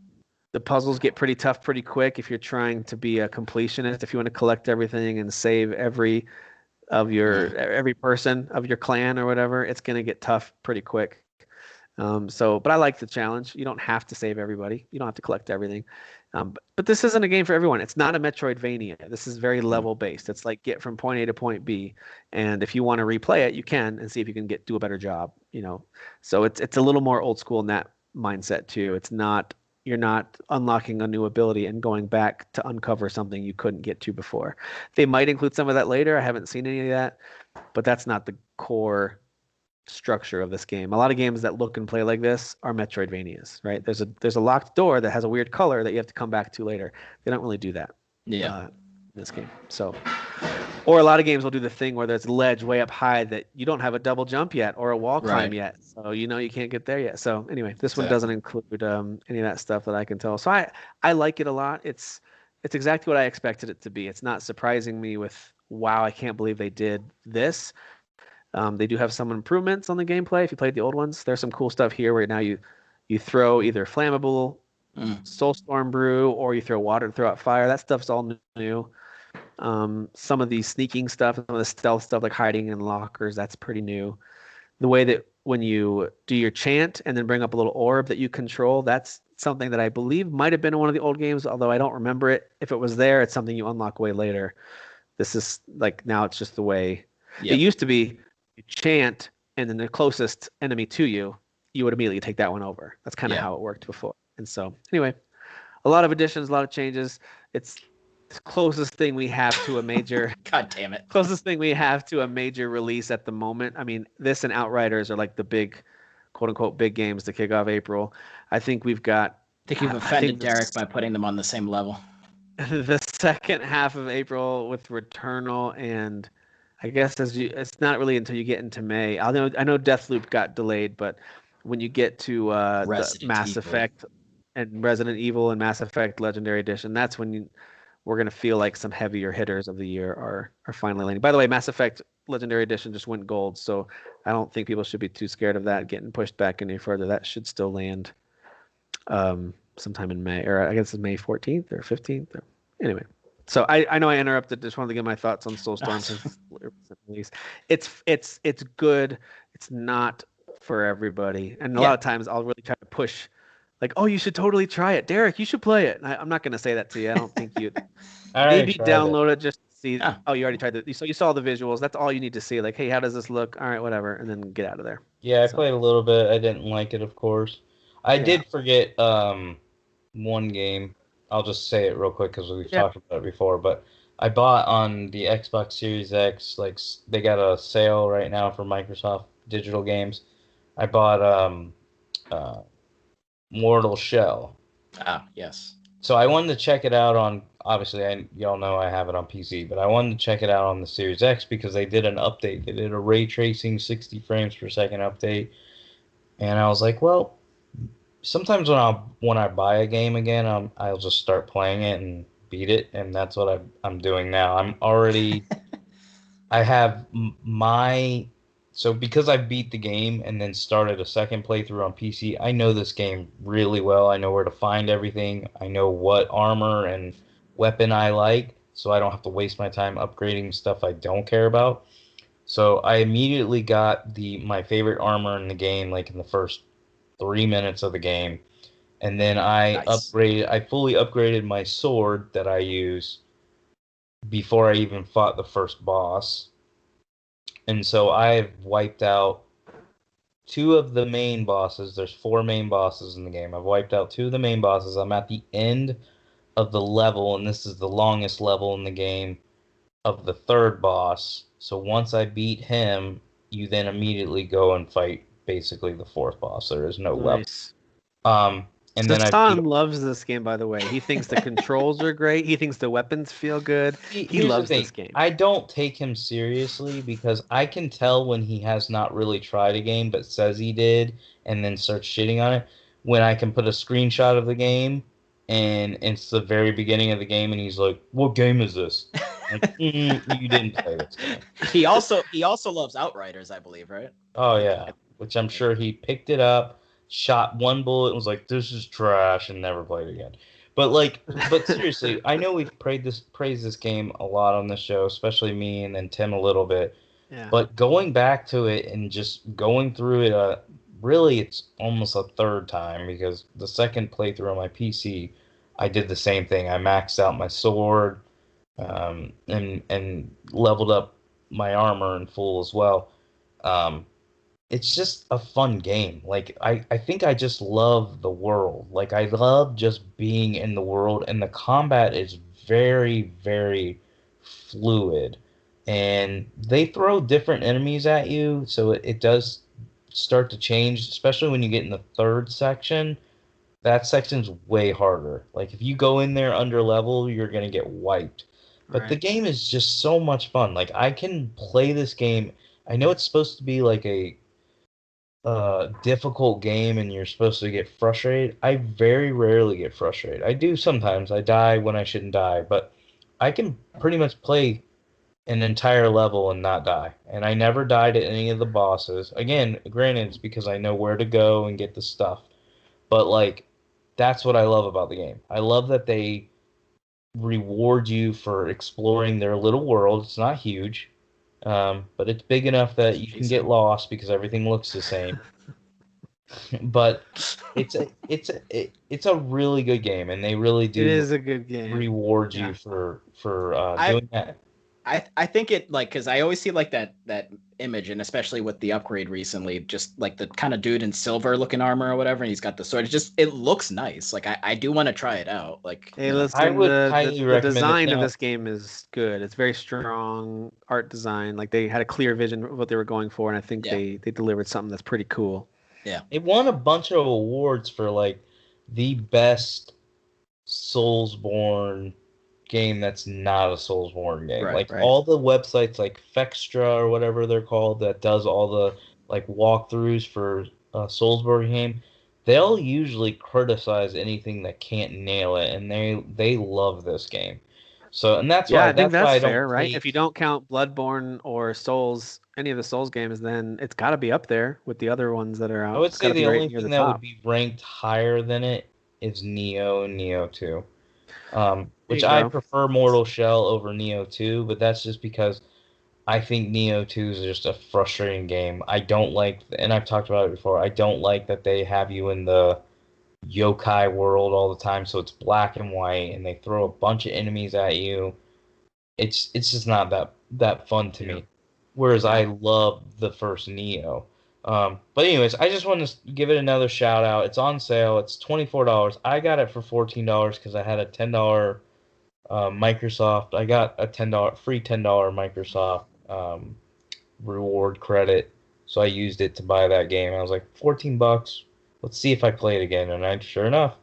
The puzzles get pretty tough pretty quick if you're trying to be a completionist. If you want to collect everything and save every person of your clan or whatever, it's going to get tough pretty quick. But I like the challenge. You don't have to save everybody. You don't have to collect everything. But this isn't a game for everyone. It's not a Metroidvania. This is very level based. It's like get from point A to point B, and if you want to replay it, you can and see if you can do a better job. So it's a little more old school in that mindset too. You're not unlocking a new ability and going back to uncover something you couldn't get to before. They might include some of that later. I haven't seen any of that, but that's not the core structure of this game. A lot of games that look and play like this are Metroidvanias, right? There's a locked door that has a weird color that you have to come back to later. They don't really do that. Yeah. In this game. So, or a lot of games will do the thing where there's a ledge way up high that you don't have a double jump yet or a wall climb Right. yet, so you can't get there yet. So anyway, this one Exactly. doesn't include any of that stuff that I can tell. So I like it a lot. It's exactly what I expected it to be. It's not surprising me with wow, I can't believe they did this. They do have some improvements on the gameplay. If you played the old ones, there's some cool stuff here where now you throw either flammable Soulstorm brew or you throw water to throw out fire. That stuff's all new. Some of the sneaking stuff, some of the stealth stuff like hiding in lockers, that's pretty new. The way that when you do your chant and then bring up a little orb that you control, that's something that I believe might have been in one of the old games, although I don't remember it. If it was there, it's something you unlock way later. This is like now it's just the way it used to be. You chant, and then the closest enemy to you, you would immediately take that one over. That's kind of how it worked before. And so, anyway, a lot of additions, a lot of changes. It's the closest thing we have to a major. God damn it. Closest thing we have to a major release at the moment. I mean, this and Outriders are like the big, quote unquote, big games to kick off April. I think we've got. I think you've offended Derek by putting them on the same level. The second half of April with Returnal and I guess it's not really until you get into May. I know Deathloop got delayed, but when you get to the Mass Effect and Resident Evil and Mass Effect Legendary Edition, that's when we're gonna feel like some heavier hitters of the year are finally landing. By the way, Mass Effect Legendary Edition just went gold, so I don't think people should be too scared of that getting pushed back any further. That should still land sometime in May, or I guess it's May 14th or 15th. Anyway. So I know I interrupted. Just wanted to get my thoughts on Soulstorm since release. It's good. It's not for everybody, and a lot of times I'll really try to push, like, oh, you should totally try it, Derek. You should play it. I'm not going to say that to you. I don't think you. Maybe download it just to see. Oh, you already tried it. So you saw the visuals. That's all you need to see. Like, hey, how does this look? All right, whatever, and then get out of there. Yeah, I played a little bit. I didn't like it, of course. I did forget one game. I'll just say it real quick because we've talked about it before. But I bought on the Xbox Series X, like they got a sale right now for Microsoft digital games. I bought Mortal Shell. Ah, yes. So I wanted to check it out on, obviously, y'all know I have it on PC, but I wanted to check it out on the Series X because they did an update. They did a ray tracing 60 frames per second update. And I was like, well, sometimes when I buy a game again, I'll just start playing it and beat it, and that's what I'm doing now. I'm already I have so because I beat the game and then started a second playthrough on PC, I know this game really well. I know where to find everything. I know what armor and weapon I like, so I don't have to waste my time upgrading stuff I don't care about. So I immediately got my favorite armor in the game, like in the first 3 minutes of the game, and then I fully upgraded my sword that I use before I even fought the first boss. And so I've wiped out 2 of the main bosses. There's 4 main bosses in the game. I've wiped out 2 of the main bosses. I'm at the end of the level, and this is the longest level in the game of the 3rd boss. So once I beat him, you then immediately go and fight basically the 4th boss. There is no level. And then Hassan loves this game, by the way. He thinks the controls are great. He thinks the weapons feel good. He loves this game. I don't take him seriously because I can tell when he has not really tried a game but says he did and then starts shitting on it. When I can put a screenshot of the game and it's the very beginning of the game and he's like, "What game is this?" Like, you didn't play this game. He also loves Outriders, I believe, right? Oh yeah, which I'm sure he picked it up, shot one bullet, and was like, "This is trash," and never played it again. But seriously, I know we've praised this game a lot on the show, especially me and then Tim a little bit. Yeah. But going back to it and just going through it, really, it's almost a third time because the second playthrough on my PC, I did the same thing. I maxed out my sword, and leveled up my armor in full as well. It's just a fun game. Like I think I just love the world. Like I love just being in the world, and the combat is very, very fluid. And they throw different enemies at you, so it does start to change, especially when you get in the third section. That section's way harder. Like if you go in there under level, you're gonna get wiped. But the game is just so much fun. Like I can play this game. I know it's supposed to be like a difficult game and you're supposed to get frustrated. I very rarely get frustrated. I do sometimes. I die when I shouldn't die, but I can pretty much play an entire level and not die. And I never died at any of the bosses. Again, granted, it's because I know where to go and get the stuff. But like, that's what I love about the game. I love that they reward you for exploring their little world. It's not huge. But it's big enough that you can get lost because everything looks the same. But it's a really good game, and they really do. It is a good game. Reward you for doing that. I think it like because I always see like that image, and especially with the upgrade recently, just like the kind of dude in silver looking armor or whatever, and he's got the sword. It looks nice. Like I do want to try it out. Like hey, listen, I would highly the recommend design it of now. this game is good. It's very strong art design. Like they had a clear vision of what they were going for, and I think they delivered something that's pretty cool. Yeah, it won a bunch of awards for like the best Soulsborne game that's not a Soulsborne game. All the websites like Fextra or whatever they're called that does all the like walkthroughs for Soulsborne game, they'll usually criticize anything that can't nail it, and they love this game. So and that's why I think that's why I fair, don't right? take, If you don't count Bloodborne or Souls, any of the Souls games, then it's got to be up there with the other ones that are out. I would It's say gotta the be right only near thing the that top. would be ranked higher than it is Neo and Neo 2. Which I prefer Mortal Shell over Neo 2, but that's just because I think Neo 2 is just a frustrating game. I don't like, and I've talked about it before, I don't like that they have you in the yokai world all the time, so it's black and white, and they throw a bunch of enemies at you. It's just not that fun to me. Whereas I love the first Neo. But anyways, I just want to give it another shout out. It's on sale. It's $24. I got it for $14 because I had a $10 Microsoft. I got a free $10 Microsoft reward credit, so I used it to buy that game. I was like, $14. Let's see if I play it again. And sure enough,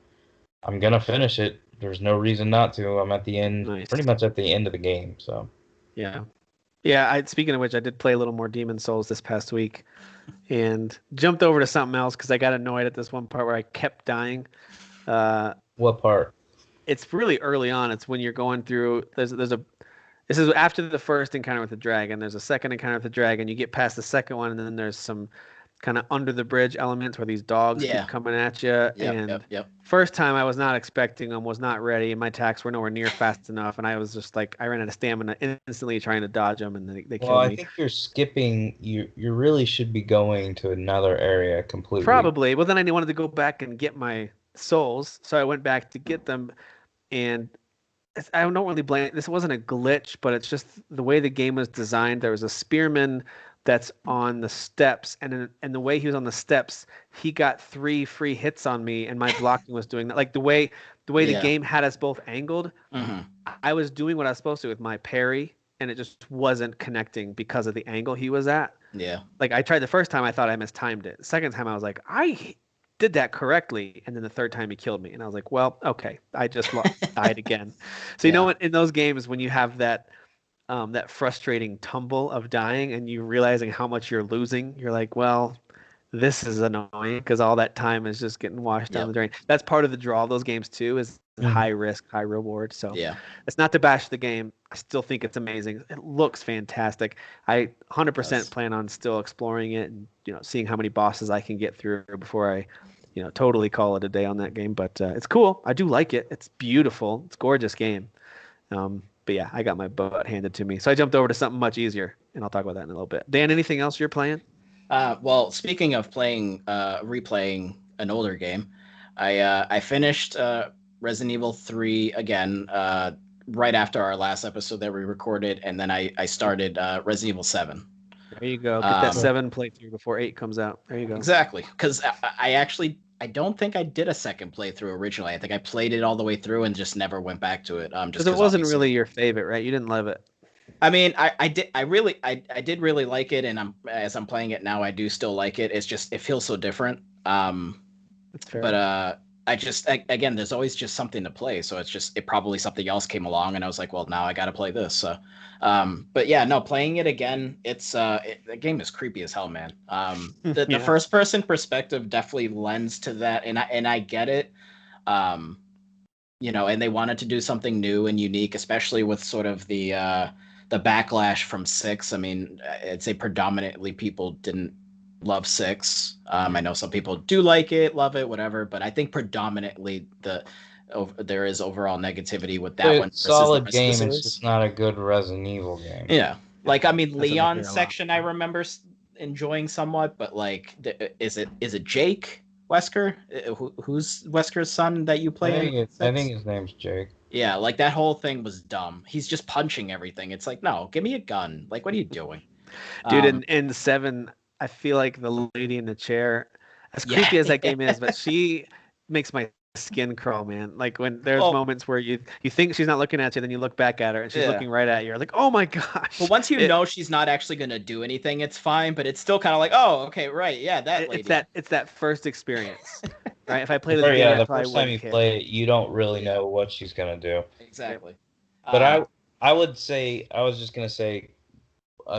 I'm gonna finish it. There's no reason not to. I'm at the end, pretty much at the end of the game. So yeah. Speaking of which, I did play a little more Demon Souls this past week, and jumped over to something else because I got annoyed at this one part where I kept dying. What part? It's really early on. It's when you're going through. This is after the first encounter with the dragon. There's a second encounter with the dragon. You get past the second one, and then there's some kind of under the bridge elements where these dogs keep coming at you. First time I was not expecting them, was not ready, and my attacks were nowhere near fast enough, and I was just like, I ran out of stamina instantly trying to dodge them, and they killed me. Well, I think you're skipping. You really should be going to another area completely. Probably. Well, then I wanted to go back and get my souls, so I went back to get them, and I don't really blame. This wasn't a glitch, but it's just the way the game was designed. There was a spearman that's on the steps, and the way he was on the steps, he got 3 free hits on me, and my blocking was doing that. Like the way the game had us both angled, I was doing what I was supposed to with my parry, and it just wasn't connecting because of the angle he was at. Yeah. Like I tried the first time, I thought I mistimed it. The second time, I was like, did that correctly, and then the third time he killed me, and I was like, well, okay, I just died again. So you know what? In those games, when you have that frustrating tumble of dying, and you realizing how much you're losing, you're like, well, this is annoying because all that time is just getting washed down the drain. That's part of the draw of those games too, is high risk, high reward. So it's not to bash the game. I still think it's amazing. It looks fantastic. I 100% plan on still exploring it and seeing how many bosses I can get through before I totally call it a day on that game. But it's cool. I do like it. It's beautiful. It's a gorgeous game. But yeah, I got my butt handed to me. So I jumped over to something much easier, and I'll talk about that in a little bit. Dan, anything else you're playing? Well, speaking of replaying an older game, I finished Resident Evil 3 again right after our last episode that we recorded, and then I started Resident Evil 7. There you go. Get that 7 playthrough before 8 comes out. There you go. Exactly, because I don't think I did a second playthrough originally. I think I played it all the way through and just never went back to it. Because it wasn't really your favorite, right? You didn't love it. I mean, I did really like it, and as I'm playing it now, I do still like it. It's just it feels so different. That's fair. But again, there's always just something to play, so it probably something else came along, and I was like, well, now I got to play this. So, but yeah, no, playing it again, the game is creepy as hell, man. The first person perspective definitely lends to that, and I get it. And they wanted to do something new and unique, especially with sort of the backlash from 6. I mean, I'd say predominantly people didn't love 6. I know some people do like it, love it, whatever, but I think predominantly there is overall negativity with that one. Solid game, it's just not a good Resident Evil game. Yeah. Like, I mean, Leon's section I remember enjoying somewhat, but like, is it Jake Wesker? Who's Wesker's son that you play? I think his name's Jake. Yeah, like that whole thing was dumb. He's just punching everything. It's like, no, give me a gun. Like, what are you doing? Dude, in 7, I feel like the lady in the chair, as creepy as that game is, but she makes my skin crawl, man. Like when there's moments where you think she's not looking at you, then you look back at her and she's looking right at you. You're like, oh my gosh. Well, once you know she's not actually going to do anything, it's fine. But it's still kind of like, oh, okay, right, yeah, that lady. It's that first experience, right? If I played it again, the first time you play it, you don't really know what she's gonna do. Exactly. But I would say, I was just gonna say,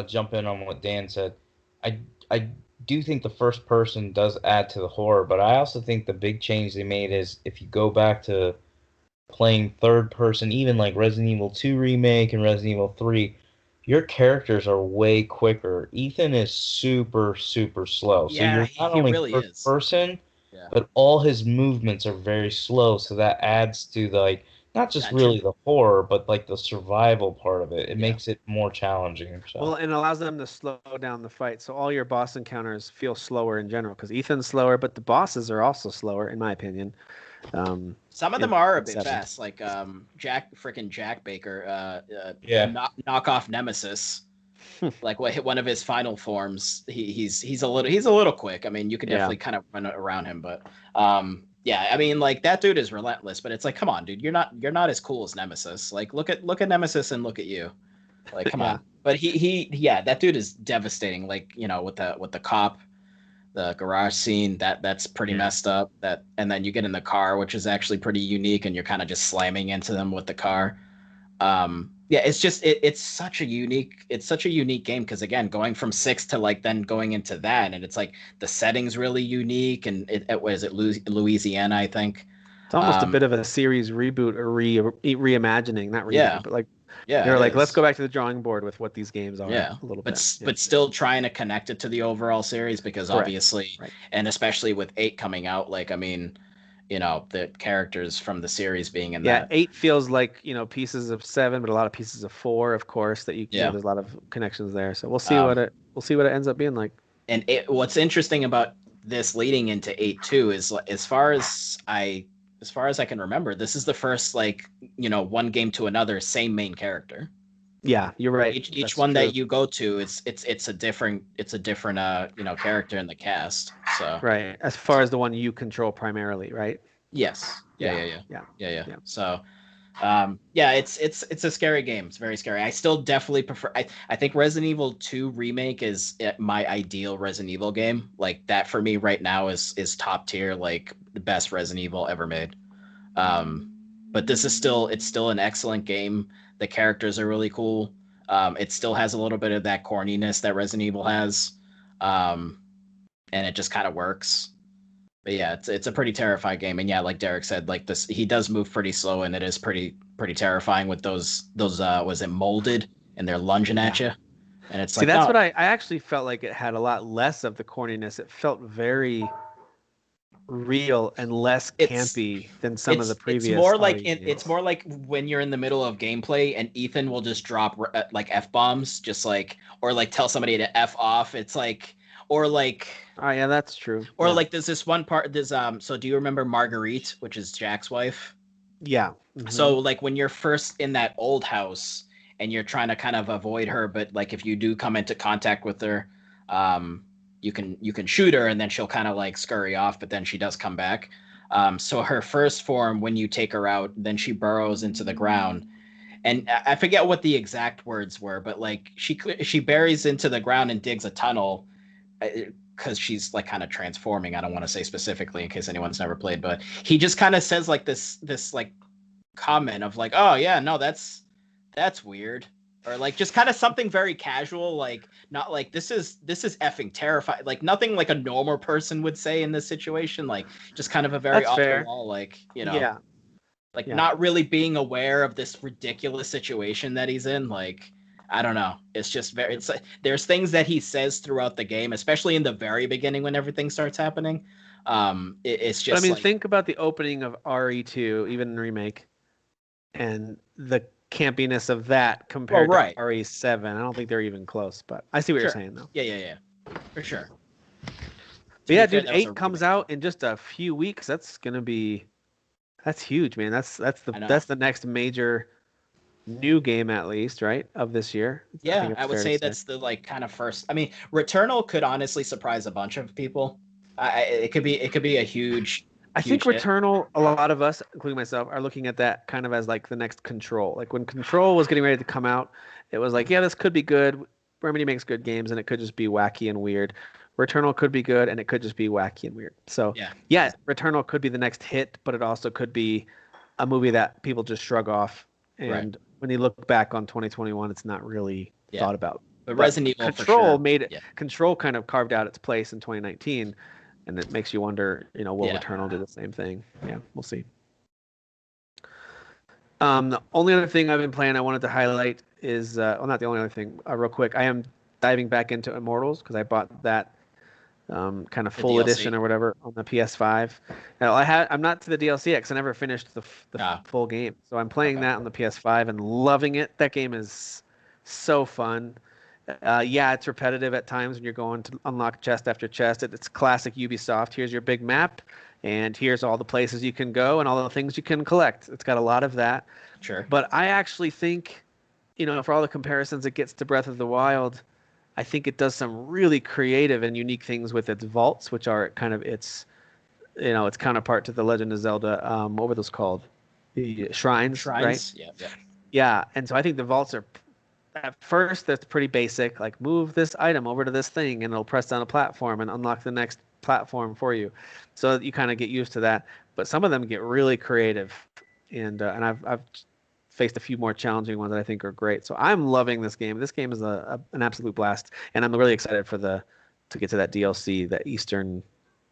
jump in on what Dan said. I do think the first person does add to the horror, but I also think the big change they made is if you go back to playing third person, even like Resident Evil 2 Remake and Resident Evil 3, your characters are way quicker. Ethan is super, super slow. So you're not only really first person, but all his movements are very slow. So that adds to like, not just really the horror, but like the survival part of it. It makes it more challenging. So. Well, and allows them to slow down the fight. So all your boss encounters feel slower in general because Ethan's slower, but the bosses are also slower, in my opinion. Some of them are a bit fast, like Jack Baker, knockoff Nemesis. Like one of his final forms, he's a little quick. I mean, you could definitely kind of run around him, but yeah, I mean, like that dude is relentless, but it's like, come on, dude, you're not as cool as Nemesis. Like, look at Nemesis and look at you. Like, come on. But that dude is devastating. Like, with the cop, the garage scene, that's pretty messed up. And then you get in the car, which is actually pretty unique, and you're kind of just slamming into them with the car. It's just it's such a unique game because again, going from 6 to like then going into that, and it's like the setting's really unique, and was it Louisiana, I think. It's almost a bit of a series reboot or reimagining, not reboot, but like they're like, let's go back to the drawing board with what these games are a little bit. But still trying to connect it to the overall series because obviously, and especially with 8 coming out, like I mean. The characters from the series being in that. 8 feels like, pieces of 7, but a lot of pieces of 4, of course, that there's a lot of connections there. So we'll see what it ends up being like. And what's interesting about this leading into 8 too is as far as I can remember, this is the first one game to another same main character. Yeah, you're right. Each one that you go to, it's a different character in the cast. So right, as far as the one you control primarily, right? Yes. Yeah. So, Yeah, it's a scary game. It's very scary. I still definitely prefer. I think Resident Evil 2 remake is my ideal Resident Evil game. Like that for me right now is top tier, like the best Resident Evil ever made. Um, but this is still an excellent game. The characters are really cool. It still has a little bit of that corniness that Resident Evil has, and it just kind of works. But yeah, it's a pretty terrifying game, and yeah, like Derek said, like this, he does move pretty slow, and it is pretty terrifying with those was it molded, and they're lunging at you, and it's See, like that's no, what I actually felt like it had a lot less of the corniness. It felt very real and less it's campy than some of the it's previous more like RE it's games. more like when you're in the middle of gameplay and Ethan will just drop like f bombs, just like or like tell somebody to f off. It's like or like Oh yeah, that's true. or Yeah. like there's this one part. There's so do you remember Marguerite, which is Jack's wife? Yeah. So like when you're first in that old house and you're trying to kind of avoid her, but like if you do come into contact with her, you can shoot her and then she'll kind of like scurry off, but then she does come back. So her first form, when you take her out, then she burrows into the ground, and I forget what the exact words were, but like she buries into the ground and digs a tunnel because she's like kind of transforming. I don't want to say specifically in case anyone's never played, but he just kind of says like this like comment of like, oh yeah, no, that's weird, or like just kind of something very casual, like not like this is effing terrifying, like nothing like a normal person would say in this situation, like just kind of a very That's off the fair. wall, like Yeah. like Yeah. not really being aware of this ridiculous situation that he's in, like. I don't know. It's just very. It's like there's things that he says throughout the game, especially in the very beginning when everything starts happening. It's But I just mean, like think about the opening of RE2, even in remake, and the campiness of that well, compared to right. RE7. I don't think they're even close, but I see what you're Sure. saying though. Yeah, for sure. But To yeah, be fair, dude, that was a 8 comes remake. out in just a few weeks. That's huge, man. I know. That's the next major new game at least, right? Of this year. I Yeah, think I it's would fair to say say. that's the like kind of first. I mean, Returnal could honestly surprise a bunch of people. It could be a I think huge hit. Returnal, a lot of us, including myself, are looking at that kind of as like the next Control. Like when Control was getting ready to come out, it was like, yeah, this could be good. Remedy makes good games, and it could just be wacky and weird. Returnal could be good, and it could just be wacky and weird. So, Yeah, yeah, Returnal could be the next hit, but it also could be a movie that people just shrug off. right. And when you look back on 2021, it's not really Yeah, thought about. but But Resident Evil for Control sure. made it. Yeah, Control kind of carved out its place in 2019, and it makes you wonder, will yeah. Returnal do the same thing? Yeah, we'll see. The only other thing I've been playing I wanted to highlight is, well, not the only other thing, real quick. I am diving back into Immortals because I bought that kind of The full edition DLC. or whatever on the PS5. Now, I'm not to the DLC yet because I never finished the Ah, full game. So I'm playing okay. that on the PS5 and loving it. That game is so fun. Yeah, it's repetitive at times when you're going to unlock chest after chest. It's classic Ubisoft. Here's your big map, and here's all the places you can go and all the things you can collect. It's got a lot of that. Sure. But I actually think, for all the comparisons it gets to Breath of the Wild, I think it does some really creative and unique things with its vaults, which are kind of its counterpart to the Legend of Zelda. What were those called? The shrines, right? Shrines. Yeah, yeah. Yeah, and so I think the vaults are at first that's pretty basic, like move this item over to this thing and it'll press down a platform and unlock the next platform for you. So you kind of get used to that. But some of them get really creative, and I've faced a few more challenging ones that I think are great. So I'm loving this game. This game is an absolute blast, and I'm really excited to get to that DLC, that Eastern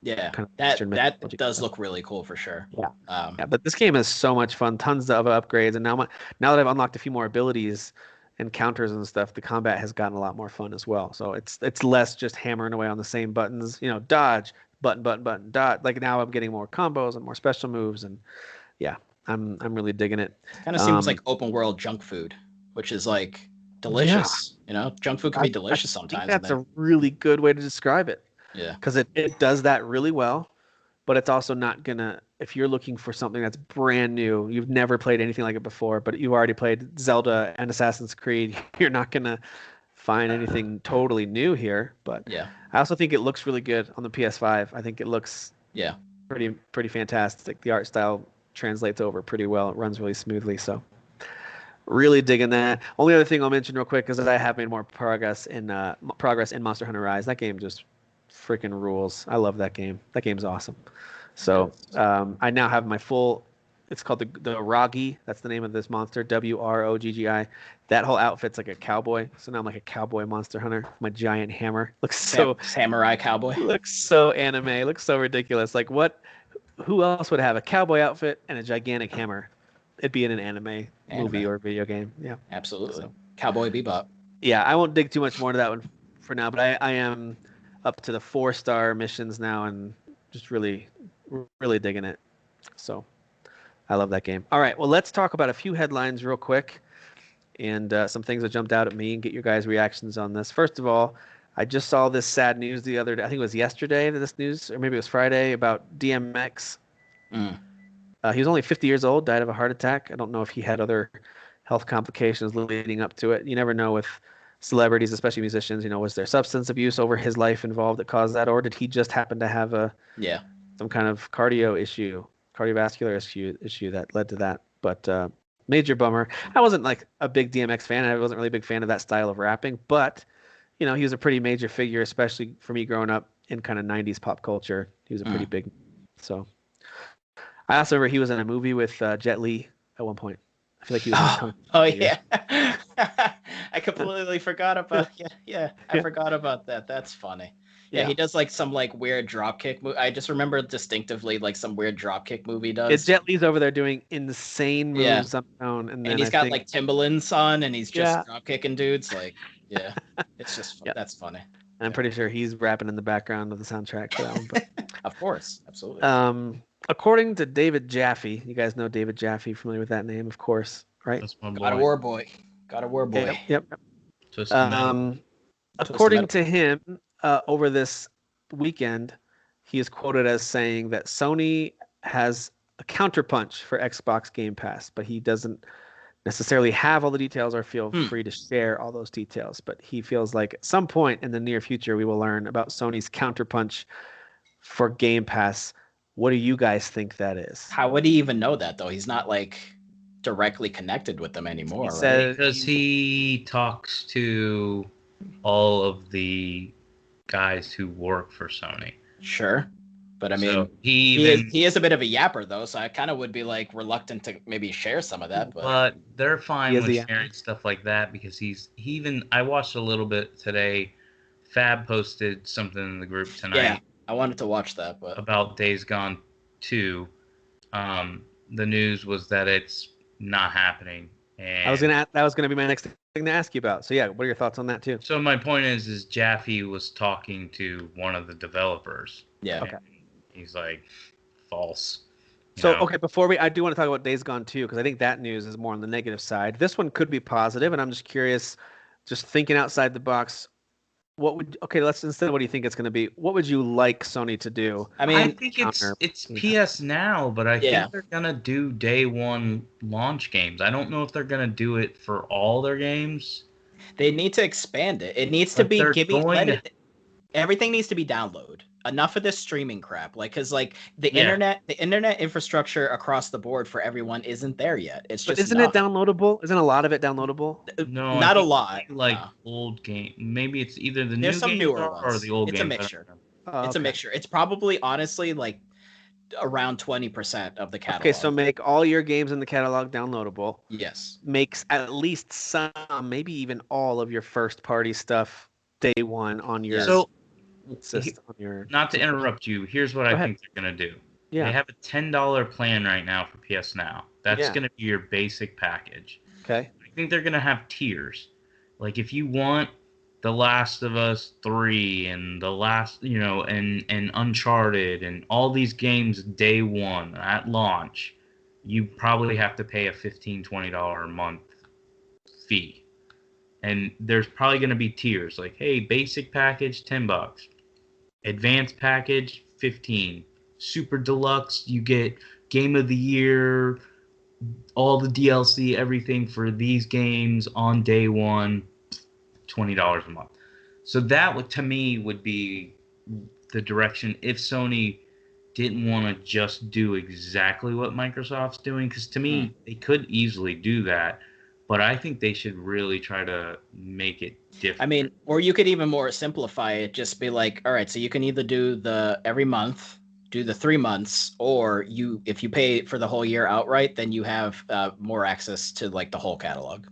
Yeah, kind of that Eastern that mythology does stuff. look really cool for sure. Yeah. Um, Yeah, but this game is so much fun. Tons of upgrades, and now that I've unlocked a few more abilities and counters and stuff, the combat has gotten a lot more fun as well. So it's less just hammering away on the same buttons. Dodge, button, dodge. Like now I'm getting more combos and more special moves, and yeah, I'm really digging it. Kind of seems like open world junk food, which is like Yeah, delicious. Junk food can be I delicious think sometimes, and that's then a really good way to describe it yeah, because it does that really well. But it's also not gonna, if you're looking for something that's brand new, you've never played anything like it before, but you've already played Zelda and Assassin's Creed, you're not gonna find anything totally new here. But yeah, I also think it looks really good on the PS5. I think it looks yeah, pretty fantastic. The art style translates over pretty well. It runs really smoothly. So really digging that. Only other thing I'll mention real quick is that I have made more progress in Monster Hunter Rise. That game just freaking rules. I love that game. That game's awesome. So I now have my full. It's called the Roggi. That's the name of this monster. WROGGI. That whole outfit's like a cowboy. So now I'm like a cowboy monster hunter. My giant hammer looks so samurai cowboy. Looks so anime. Looks so ridiculous. Like what? Who else would have a cowboy outfit and a gigantic hammer? It'd be in an anime movie or video game. Yeah, absolutely. So, Cowboy Bebop. Yeah, I won't dig too much more into that one for now, but I am up to the 4-star missions now and just really digging it. So I love that game. All right, well, let's talk about a few headlines real quick and some things that jumped out at me and get your guys' reactions on this. First of all, I just saw this sad news the other day. I think it was yesterday, this news, or maybe it was Friday, about DMX. He was only 50 years old, died of a heart attack. I don't know if he had other health complications leading up to it. You never know with celebrities, especially musicians. Was there substance abuse over his life involved that caused that, or did he just happen to have some kind of cardiovascular issue that led to that? But major bummer. I wasn't like a big DMX fan. I wasn't really a big fan of that style of rapping, but he was a pretty major figure, especially for me growing up in kind of 90s pop culture. He was a pretty big. So I also remember he was in a movie with Jet Li at one point. I feel like he was. Yeah. I completely forgot about. Yeah. I forgot about that. That's funny. Yeah, he does like some like weird dropkick movie. I just remember distinctively like some weird dropkick movie does. It's Jet Li's over there doing insane moves unknown, and he's got like Timberlands on, and he's just dropkicking dudes. Like, it's just that's funny. And I'm pretty sure he's rapping in the background of the soundtrack for that one. But of course, absolutely. According to David Jaffe, you guys know David Jaffe, familiar with that name, of course, right? That's my boy. God of War boy. God of War boy. Yep. According to him, over this weekend, he is quoted as saying that Sony has a counterpunch for Xbox Game Pass, but he doesn't necessarily have all the details or feel free to share all those details. But he feels like at some point in the near future, we will learn about Sony's counterpunch for Game Pass. What do you guys think that is? How would he even know that, though? He's not like directly connected with them anymore, right? Because he talks to all of the guys who work for Sony. Sure. But I mean, so he is a bit of a yapper, though, so I kind of would be like reluctant to maybe share some of that. But they're fine with sharing stuff like that because I watched a little bit today. Fab posted something in the group tonight. Yeah, I wanted to watch that, but about Days Gone 2. The news was that it's not happening. And that was gonna be my next thing to ask you about. So yeah, what are your thoughts on that too? So my point is Jaffe was talking to one of the developers. Yeah. Okay. He's like, false. So okay, I do want to talk about Days Gone 2 because I think that news is more on the negative side. This one could be positive, and I'm just curious, just thinking outside the box. Instead, what do you think it's going to be? What would you like Sony to do? I mean, I think it's PS Now, but I think they're going to do day one launch games. I don't know if they're going to do it for all their games. They need to expand it. It needs to be everything needs to be download. Enough of this streaming crap, because the internet infrastructure across the board for everyone isn't there yet. It's just isn't it downloadable? Isn't a lot of it downloadable? No, not a lot. Old game. Maybe it's either the There's new some games newer or the old games. It's a mixture. It's a mixture. It's probably honestly like around 20% of the catalog. Okay, so make all your games in the catalog downloadable. Yes. Makes at least some, maybe even all of your first party stuff day one on your. So. Not to interrupt you, here's what I think they're going to do. Yeah. They have a $10 plan right now for PS Now. That's going to be your basic package. Okay. I think they're going to have tiers. Like if you want The Last of Us 3 and The Last, and Uncharted and all these games day one at launch, you probably have to pay a $15, $20 a month fee. And there's probably going to be tiers like, hey, basic package, $10. Advanced package, $15. Super deluxe, you get Game of the Year, all the DLC, everything for these games on day one, $20 a month. So that would, to me, would be the direction if Sony didn't want to just do exactly what Microsoft's doing, because to me, they could easily do that, but I think they should really try to make it different. I mean, or you could even more simplify it, just be like, all right, so you can either do the every month, do the 3 months, or if you pay for the whole year outright, then you have more access to like the whole catalog.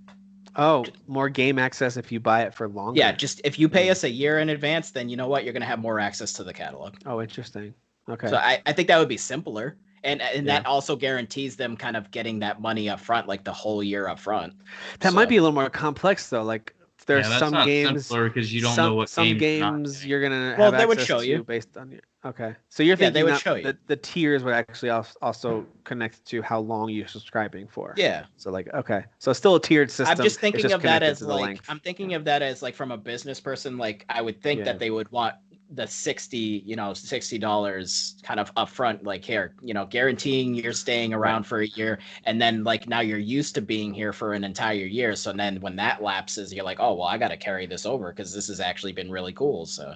Oh, more game access if you buy it for longer. Yeah, just if you pay us a year in advance, then you know what, you're gonna have more access to the catalog. Oh, interesting. Okay. So I think that would be simpler. And Yeah. that also guarantees them kind of getting that money up front, like the whole year up front. That might be a little more complex though. Like there's that's some not games simpler because you don't know what some games you're gonna Well, have they would access show to you. based on your. Okay, so you're Yeah, thinking they would that show you. the tiers would actually also connect to how long you're subscribing for. Yeah. So like, okay, so it's still a tiered system. I'm just it's thinking of that connected as to the like length. I'm thinking of that as like from a business person. Like I would think that they would want the $60 kind of upfront, like here, guaranteeing you're staying around for a year, and then like now you're used to being here for an entire year. So then when that lapses, you're like, oh well, I got to carry this over because this has actually been really cool. So,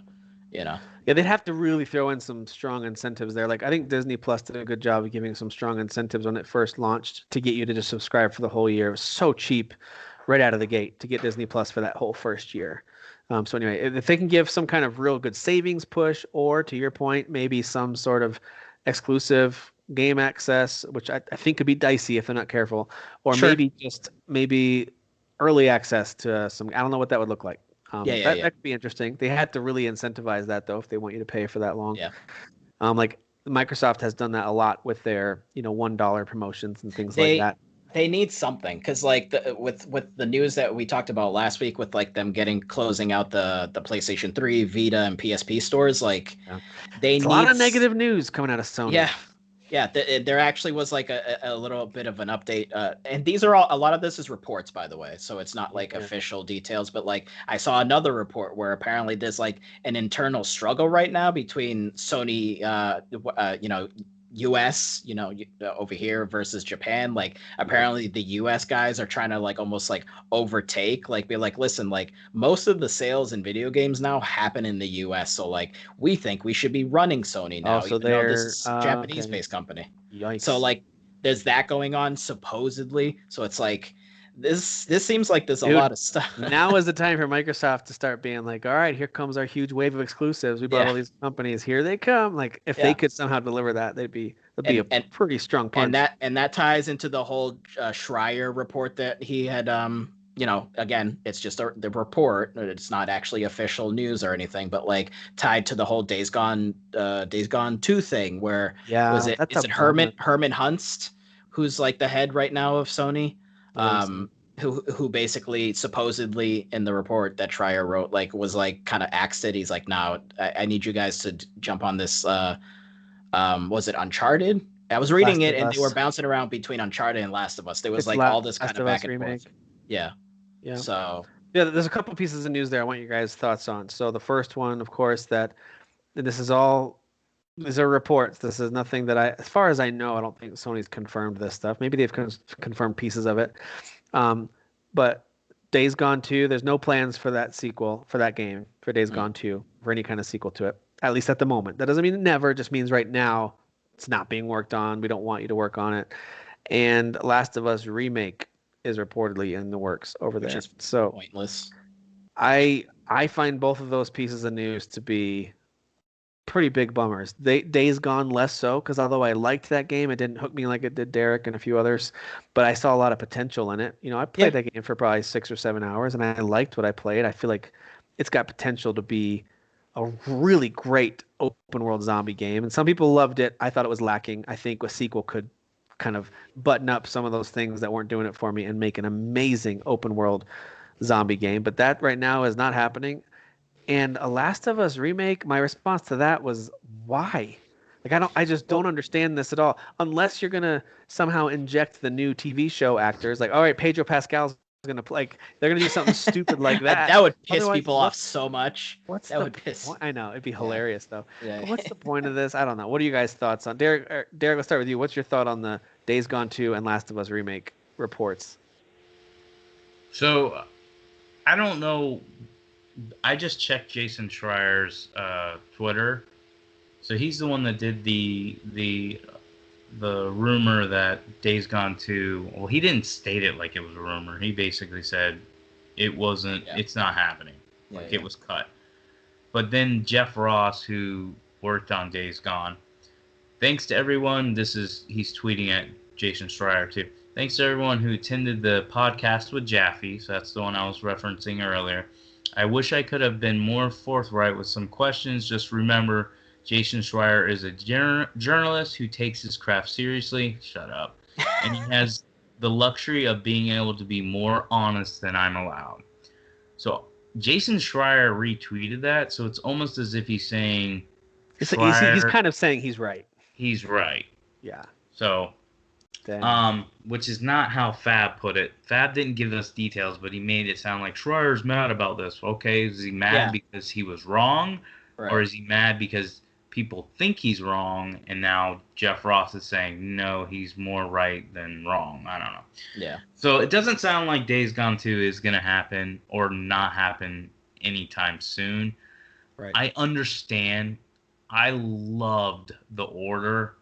Yeah, they'd have to really throw in some strong incentives there. Like I think Disney Plus did a good job of giving some strong incentives when it first launched to get you to just subscribe for the whole year. It was so cheap right out of the gate to get Disney Plus for that whole first year. So anyway, if they can give some kind of real good savings push, or to your point, maybe some sort of exclusive game access, which I think could be dicey if they're not careful, or maybe early access to some. I don't know what that would look like. That could be interesting. They had to really incentivize that though if they want you to pay for that long. Yeah. Like Microsoft has done that a lot with their $1 promotions and things like that. They need something because like with the news that we talked about last week with like them closing out the PlayStation 3, Vita, and PSP stores, like they need a lot of negative news coming out of Sony. Yeah, there actually was like a little bit of an update, and these are a lot of this is reports, by the way, so it's not like official details, but like I saw another report where apparently there's like an internal struggle right now between Sony, US, over here versus Japan. Like apparently the US guys are trying to like almost like overtake, like be like, listen, like most of the sales in video games now happen in the US, so like we think we should be running Sony now, so even though this is a Japanese based company. Yikes. So like there's that going on supposedly, so it's like this seems like there's a lot of stuff. Now is the time for Microsoft to start being like, all right, here comes our huge wave of exclusives. We bought all these companies. Here they come. Like if they could somehow deliver that, that'd be a pretty strong punch. And that ties into the whole Schreier report that he had. Again, it's just the report. It's not actually official news or anything, but like tied to the whole Days Gone 2 thing, where is it Herman Hunst, who's like the head right now of Sony, who basically supposedly in the report that Schreier wrote like was like kind of axed it. He's like, no, I need you guys to jump on this. Was it Uncharted? I was reading it and they were bouncing around between Uncharted and Last of Us. There was like all this kind of back and forth. Yeah. So there's a couple pieces of news there I want you guys' thoughts on. So the first one, of course, that these are reports. This is nothing that as far as I know, I don't think Sony's confirmed this stuff. Maybe they've confirmed pieces of it. But Days Gone 2, there's no plans for that sequel, for that game, for Days Gone 2, for any kind of sequel to it, at least at the moment. That doesn't mean never, just means right now it's not being worked on. We don't want you to work on it. And Last of Us remake is reportedly in the works over there. Which is so pointless. I find both of those pieces of news to be pretty big bummers. Days Gone less so, because although I liked that game, it didn't hook me like it did Derek and a few others, but I saw a lot of potential in it. I played that game for probably 6 or 7 hours, and I liked what I played. I feel like it's got potential to be a really great open world zombie game, and some people loved it. I thought it was lacking. I think a sequel could kind of button up some of those things that weren't doing it for me and make an amazing open world zombie game, but that right now is not happening. And a Last of Us remake, my response to that was, why? Like I just don't understand this at all. Unless you're gonna somehow inject the new TV show actors, like, all right, Pedro Pascal's gonna play. Like, they're gonna do something stupid like that. That would piss people off so much. I know it'd be hilarious though. Yeah. What's the point of this? I don't know. What are you guys' thoughts on Derek? Let's start with you. What's your thought on the Days Gone 2 and Last of Us remake reports? So, I don't know. I just checked Jason Schreier's Twitter, So he's the one that did the rumor that Days Gone 2. Well, he didn't state it like it was a rumor. He basically said it wasn't. Yeah. It's not happening. Yeah, It was cut. But then Jeff Ross, who worked on Days Gone, thanks to everyone. He's tweeting at Jason Schreier too. Thanks to everyone who attended the podcast with Jaffe. So that's the one I was referencing earlier. I wish I could have been more forthright with some questions. Just remember, Jason Schreier is a journalist who takes his craft seriously. Shut up. And he has the luxury of being able to be more honest than I'm allowed. So Jason Schreier retweeted that, so it's almost as if he's saying he's kind of saying he's right. He's right. Yeah. So, which is not how Fab put it. Fab didn't give us details, but he made it sound like Schreier's mad about this. Okay, is he mad because he was wrong, or is he mad because people think he's wrong, and now Jeff Ross is saying no, he's more right than wrong? I don't know. Yeah. So it doesn't sound like Days Gone 2 is going to happen or not happen anytime soon. Right. I understand. I loved The Order.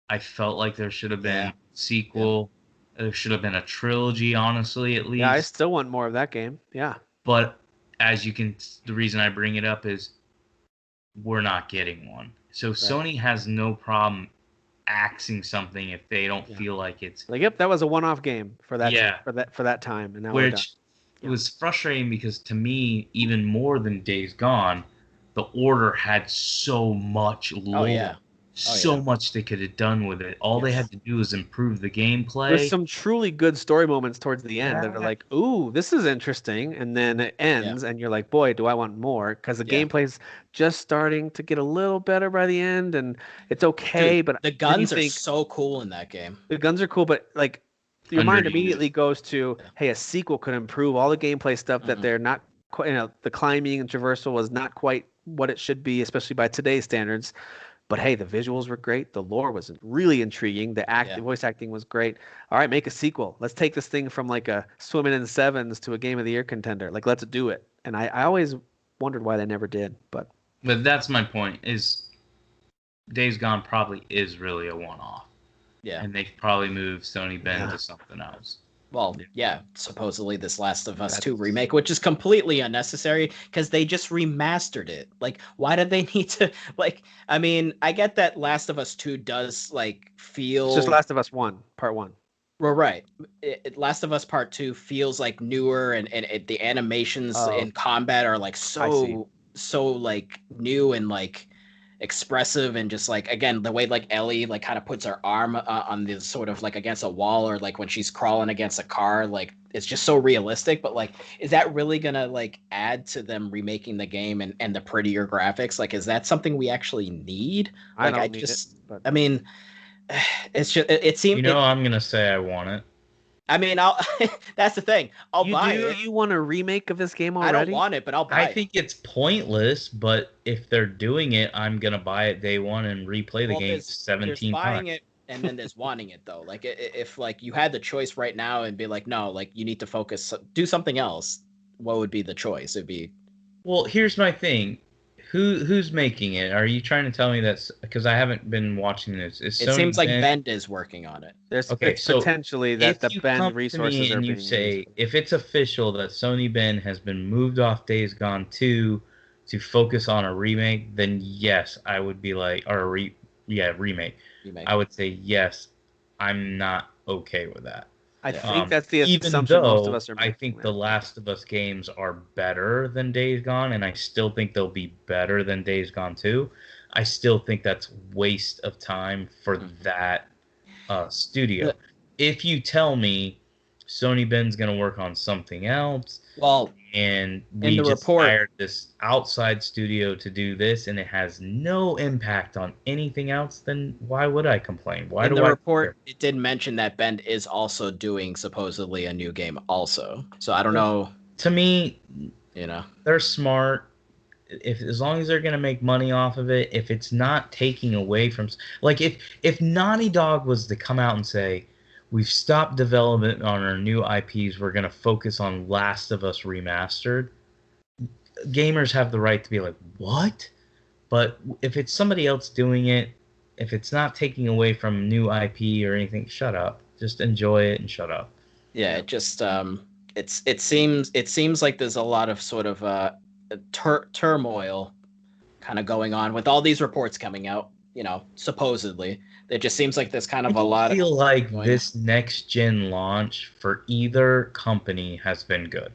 I felt like there should have been a sequel. Yeah. There should have been a trilogy, honestly, at least. Yeah, I still want more of that game. Yeah. But the reason I bring it up is we're not getting one. So Sony has no problem axing something if they don't feel like it's like, yep, that was a one-off game for that for that time, and now we're done. It was frustrating because to me, even more than Days Gone, The Order had so much lore. So much they could have done with it. All they had to do was improve the gameplay. There's some truly good story moments towards the end that are like, ooh, this is interesting. And then it ends, and you're like, boy, do I want more. Because the gameplay's just starting to get a little better by the end, and it's okay. Dude, but the guns are so cool in that game. The guns are cool, but like your mind immediately goes to, hey, a sequel could improve all the gameplay stuff that they're not quite, the climbing and traversal was not quite what it should be, especially by today's standards. But hey, the visuals were great. The lore was really intriguing. The voice acting was great. All right, make a sequel. Let's take this thing from like a swimming in sevens to a Game of the Year contender. Like, let's do it. And I always wondered why they never did. But that's my point. Is Days Gone probably is really a one-off. Yeah. And they've probably moved Sony Ben to something else. Well, supposedly this Last of Us 2 remake, which is completely unnecessary because they just remastered it. Like, why did they need to, like, I mean, I get that Last of Us 2 does, like, feel... It's just Last of Us 1, Part 1. Well, right. Last of Us Part 2 feels, like, newer, and the animations in combat are, like, so, like, new and, like, expressive, and just like, again, the way like Ellie like kind of puts her arm on the sort of like against a wall, or like when she's crawling against a car, like it's just so realistic. But like, is that really gonna like add to them remaking the game and the prettier graphics? Like, is that something we actually need? Like, I mean, it's just it seems. I'm gonna say I want it. I mean, that's the thing. I'll buy it. You want a remake of this game already? I don't want it, but I'll buy it. I think it's pointless, but if they're doing it, I'm going to buy it day one and replay the game 17 times. There's buying it, and then there's wanting it, though. Like, if like you had the choice right now and be like, no, like you need to focus, do something else, what would be the choice? It'd be... Well, here's my thing. Who's making it? Are you trying to tell me that's because I haven't been watching this? It seems like Bend is working on it. There's potentially that the Bend resources are being used. If it's official that Sony Bend has been moved off Days Gone 2 to focus on a remake, then yes, I would be like, remake. I would say yes. I'm not okay with that. I think that's the assumption most of us are making. I think the Last of Us games are better than Days Gone, and I still think they'll be better than Days Gone 2. I still think that's waste of time for that studio. If you tell me Sony Ben's going to work on something else, and we just hired this outside studio to do this, and it has no impact on anything else, then why would I complain? In the report, it did mention that Bend is also doing supposedly a new game also. So I don't know. To me, they're smart. As long as they're going to make money off of it, if it's not taking away from... Like, if Naughty Dog was to come out and say, we've stopped development on our new IPs. We're going to focus on Last of Us Remastered. Gamers have the right to be like, what? But if it's somebody else doing it, if it's not taking away from new IP or anything, shut up. Just enjoy it and shut up. Yeah, it just it seems like there's a lot of sort of turmoil kind of going on with all these reports coming out, supposedly. It just seems like there's kind I of a don't lot feel like going. this next gen launch for either company has been good.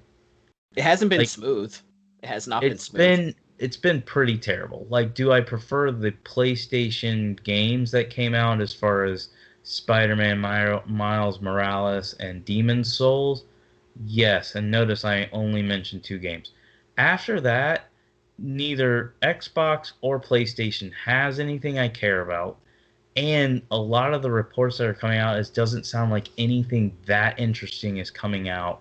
It hasn't been Like smooth. It has not been it's smooth. been pretty terrible. Like, do I prefer the PlayStation games that came out as far as Spider-Man, Miles Morales, and Demon's Souls? Yes, and notice I only mentioned 2 games. After that, neither Xbox or PlayStation has anything I care about, and a lot of the reports that are coming out, it doesn't sound like anything that interesting is coming out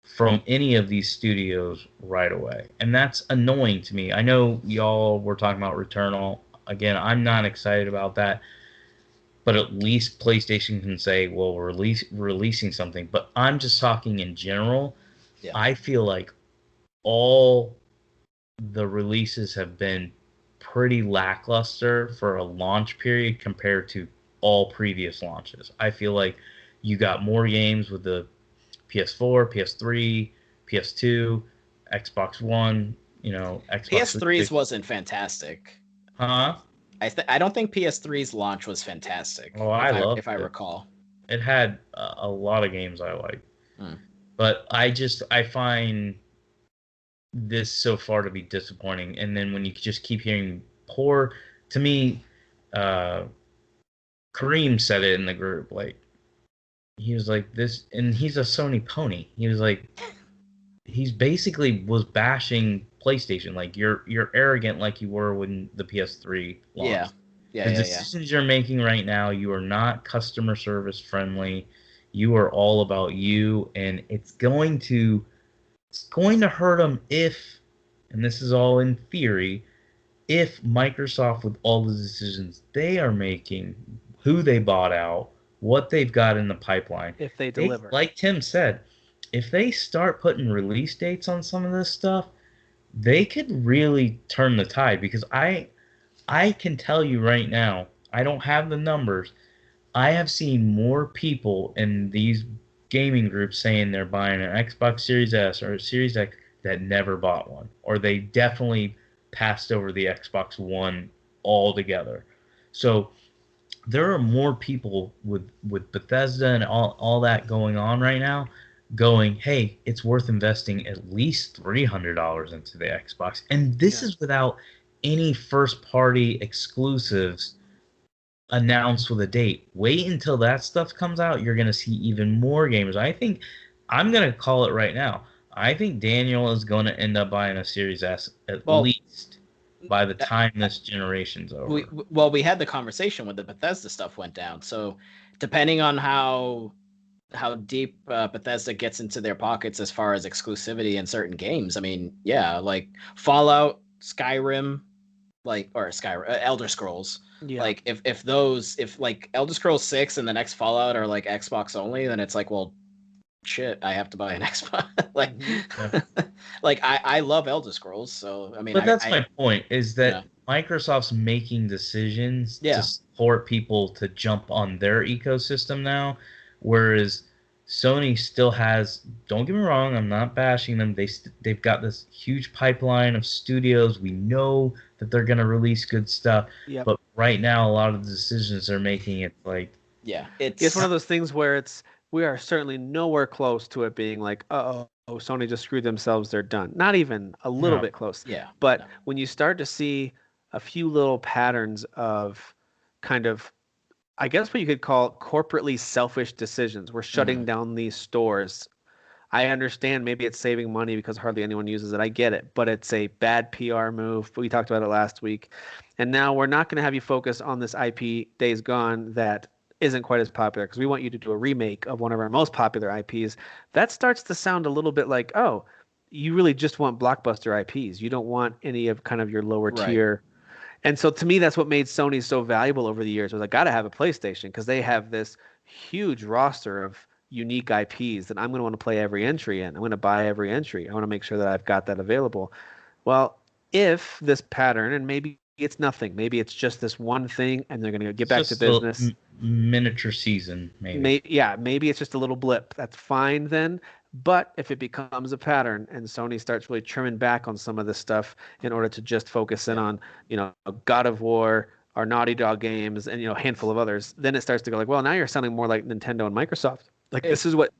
from any of these studios right away. And that's annoying to me. I know y'all were talking about Returnal. Again, I'm not excited about that, but at least PlayStation can say, well, we're releasing something. But I'm just talking in general. Yeah. I feel like all the releases have been pretty lackluster for a launch period compared to all previous launches. I feel like you got more games with the PS4, PS3, PS2, Xbox One, Xbox PS3's 360. wasn't fantastic. Huh? I don't think PS3's launch was fantastic. Oh, I loved if I it. recall. It had a lot of games I liked. Hmm. But I find this so far to be disappointing. And then when you just keep hearing poor, to me, uh, Kareem said it in the group. Like, he was like this, and he's a Sony pony. He was like, he's basically was bashing PlayStation. Like, you're arrogant like you were when the PS3 Yeah. launched. Yeah, The yeah, yeah. decisions you're making right now, you are not customer service friendly. You are all about you, and it's going to hurt them if, and this is all in theory, if Microsoft, with all the decisions they are making, who they bought out, what they've got in the pipeline, If they deliver. like Tim said, if they start putting release dates on some of this stuff, they could really turn the tide. Because I can tell you right now, I don't have the numbers. I have seen more people in these gaming groups saying they're buying an Xbox Series S or a Series X that never bought one, or they definitely passed over the Xbox One altogether. So there are more people with Bethesda and all that going on right now going, hey, it's worth investing at least $300 into the Xbox. And this is without any first party exclusives announced with a date. Wait until that stuff comes out. You're going to see even more gamers. I think I'm going to call it right now. I think Daniel is going to end up buying a Series S at least by the time this generation's over. We had the conversation when the Bethesda stuff went down. So depending on how deep Bethesda gets into their pockets as far as exclusivity in certain games, I mean, yeah, like Fallout, Skyrim, Elder Scrolls. Yeah. Like if like Elder Scrolls 6 and the next Fallout are like Xbox only, then it's like, well, shit, I have to buy an Xbox. Like I love Elder Scrolls, so I mean, but that's my point, is that Microsoft's making decisions to support people to jump on their ecosystem now, whereas Sony still has, don't get me wrong, I'm not bashing them, they've got this huge pipeline of studios. We know that they're going to release good stuff, but right now a lot of the decisions they're making, it's like, it's one of those things where we are certainly nowhere close to it being like, Sony just screwed themselves, they're done. Not even a little bit close. Yeah. But when you start to see a few little patterns of kind of, I guess what you could call corporately selfish decisions. We're shutting down these stores. I understand maybe it's saving money because hardly anyone uses it. I get it, but it's a bad PR move. We talked about it last week. And now we're not going to have you focus on this IP Days Gone that isn't quite as popular because we want you to do a remake of one of our most popular IPs. That starts to sound a little bit like, oh, you really just want blockbuster IPs. You don't want any of kind of your lower tier. And so to me, that's what made Sony so valuable over the years. Was I got to have a PlayStation because they have this huge roster of unique IPs that I'm going to want to play every entry in. I'm going to buy every entry. I want to make sure that I've got that available. Well, if this pattern, and maybe it's nothing. Maybe it's just this one thing, and they're going to get It's back to just a business. miniature season, maybe. Maybe it's just a little blip. That's fine then. But if it becomes a pattern and Sony starts really trimming back on some of this stuff in order to just focus in on, God of War, our Naughty Dog games, and a handful of others, then it starts to go like, well, now you're sounding more like Nintendo and Microsoft. Like this is what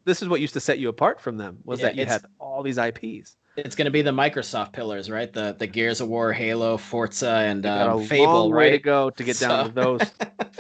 used to set you apart from them, was that you had all these IPs. It's going to be the Microsoft pillars, right? The Gears of War, Halo, Forza, and got a Fable, long right? way to go to get down to those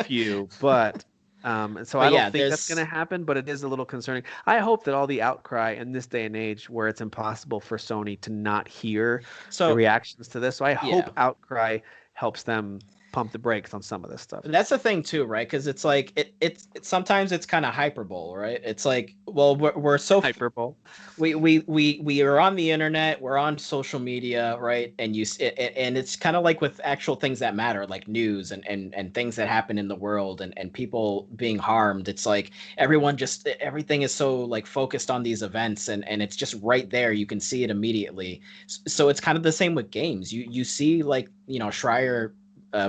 few, but so I don't think that's going to happen, but it is a little concerning. I hope that all the outcry in this day and age where it's impossible for Sony to not hear the reactions to this, so I hope outcry helps them pump the brakes on some of this stuff. That's the thing too, right? Because it's like it's sometimes it's kind of hyperbole, right? It's like, well, we're so hyperbole. We are on the internet, we're on social media, right? And and it's kind of like with actual things that matter, like news and things that happen in the world and people being harmed. It's like everything is so like focused on these events and it's just right there. You can see it immediately. So it's kind of the same with games. You see like Schreier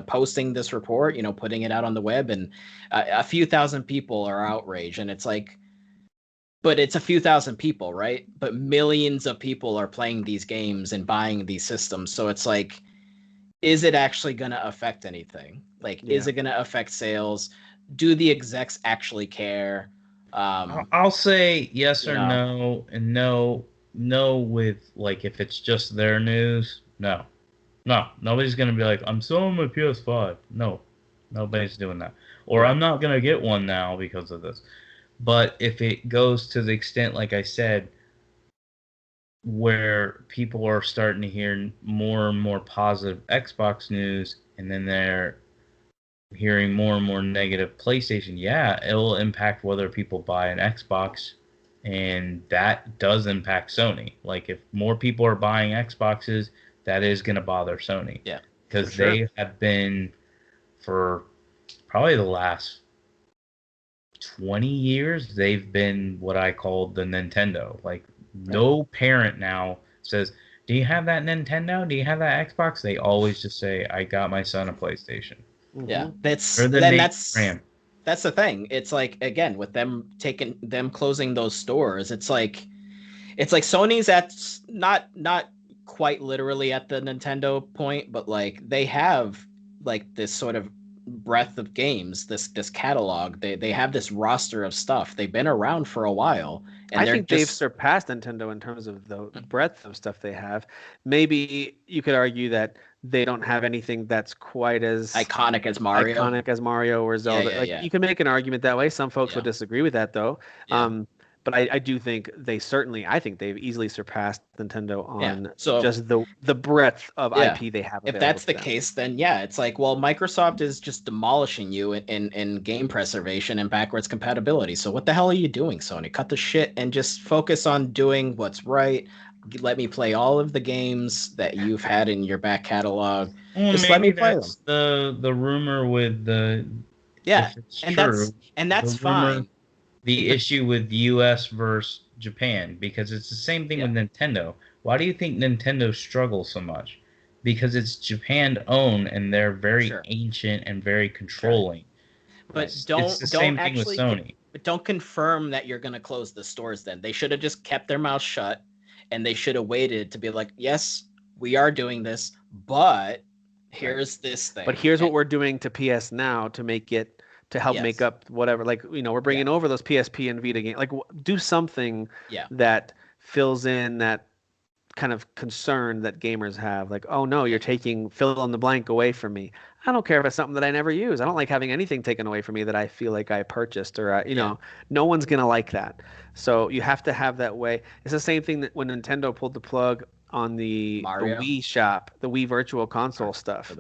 posting this report, putting it out on the web, and a few thousand people are outraged, and it's like, but it's a few thousand people, right? But millions of people are playing these games and buying these systems. So it's like, is it actually going to affect anything? Like, is it going to affect sales? Do the execs actually care? I'll say yes or no, and no with like if it's just their news, no. No, nobody's going to be like, I'm selling my PS5. No, nobody's doing that. Or I'm not going to get one now because of this. But if it goes to the extent, like I said, where people are starting to hear more and more positive Xbox news, and then they're hearing more and more negative PlayStation, it'll impact whether people buy an Xbox, and that does impact Sony. Like, if more people are buying Xboxes, that is going to bother Sony. Yeah. Because they have been, for probably the last 20 years, they've been what I call the Nintendo. Like, no parent now says, do you have that Nintendo? Do you have that Xbox? They always just say, I got my son a PlayStation. Yeah. That's the thing. It's like, again, with them closing those stores, it's like Sony's at not quite literally at the Nintendo point, but like they have like this sort of breadth of games, this catalog. They have this roster of stuff. They've been around for a while, and I think they've surpassed Nintendo in terms of the breadth of stuff they have. Maybe you could argue that they don't have anything that's quite as iconic as Mario or Zelda. You can make an argument that way. Some folks would disagree with that though. But I do think I think they've easily surpassed Nintendo on just the breadth of IP they have. If that's the case, then it's like, well, Microsoft is just demolishing you in game preservation and backwards compatibility. So what the hell are you doing, Sony? Cut the shit and just focus on doing what's right. Let me play all of the games that you've had in your back catalog. Just let me play them. The rumor with the that's fine. The issue with US versus Japan, because it's the same thing with Nintendo. Why do you think Nintendo struggles so much? Because it's Japan owned and they're very ancient and very controlling. But it's the same thing with Sony. But don't confirm that you're going to close the stores then. They should have just kept their mouth shut, and they should have waited to be like, yes, we are doing this, but here's this thing. But here's what we're doing to PS Now to make it to help make up whatever, like, we're bringing over those PSP and Vita games, like do something that fills in that kind of concern that gamers have, like, oh no, you're taking fill in the blank away from me. I don't care if it's something that I never use. I don't like having anything taken away from me that I feel like I purchased, or no one's gonna like that. So you have to have that way. It's the same thing that when Nintendo pulled the plug on the Wii shop, the Wii Virtual Console stuff.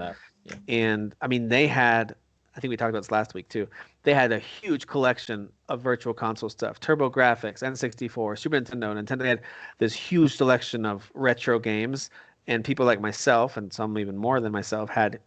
And I mean, they had, I think we talked about this last week too. They had a huge collection of Virtual Console stuff: TurboGrafx, N64, Super Nintendo, Nintendo. They had this huge selection of retro games, and people like myself, and some even more than myself, had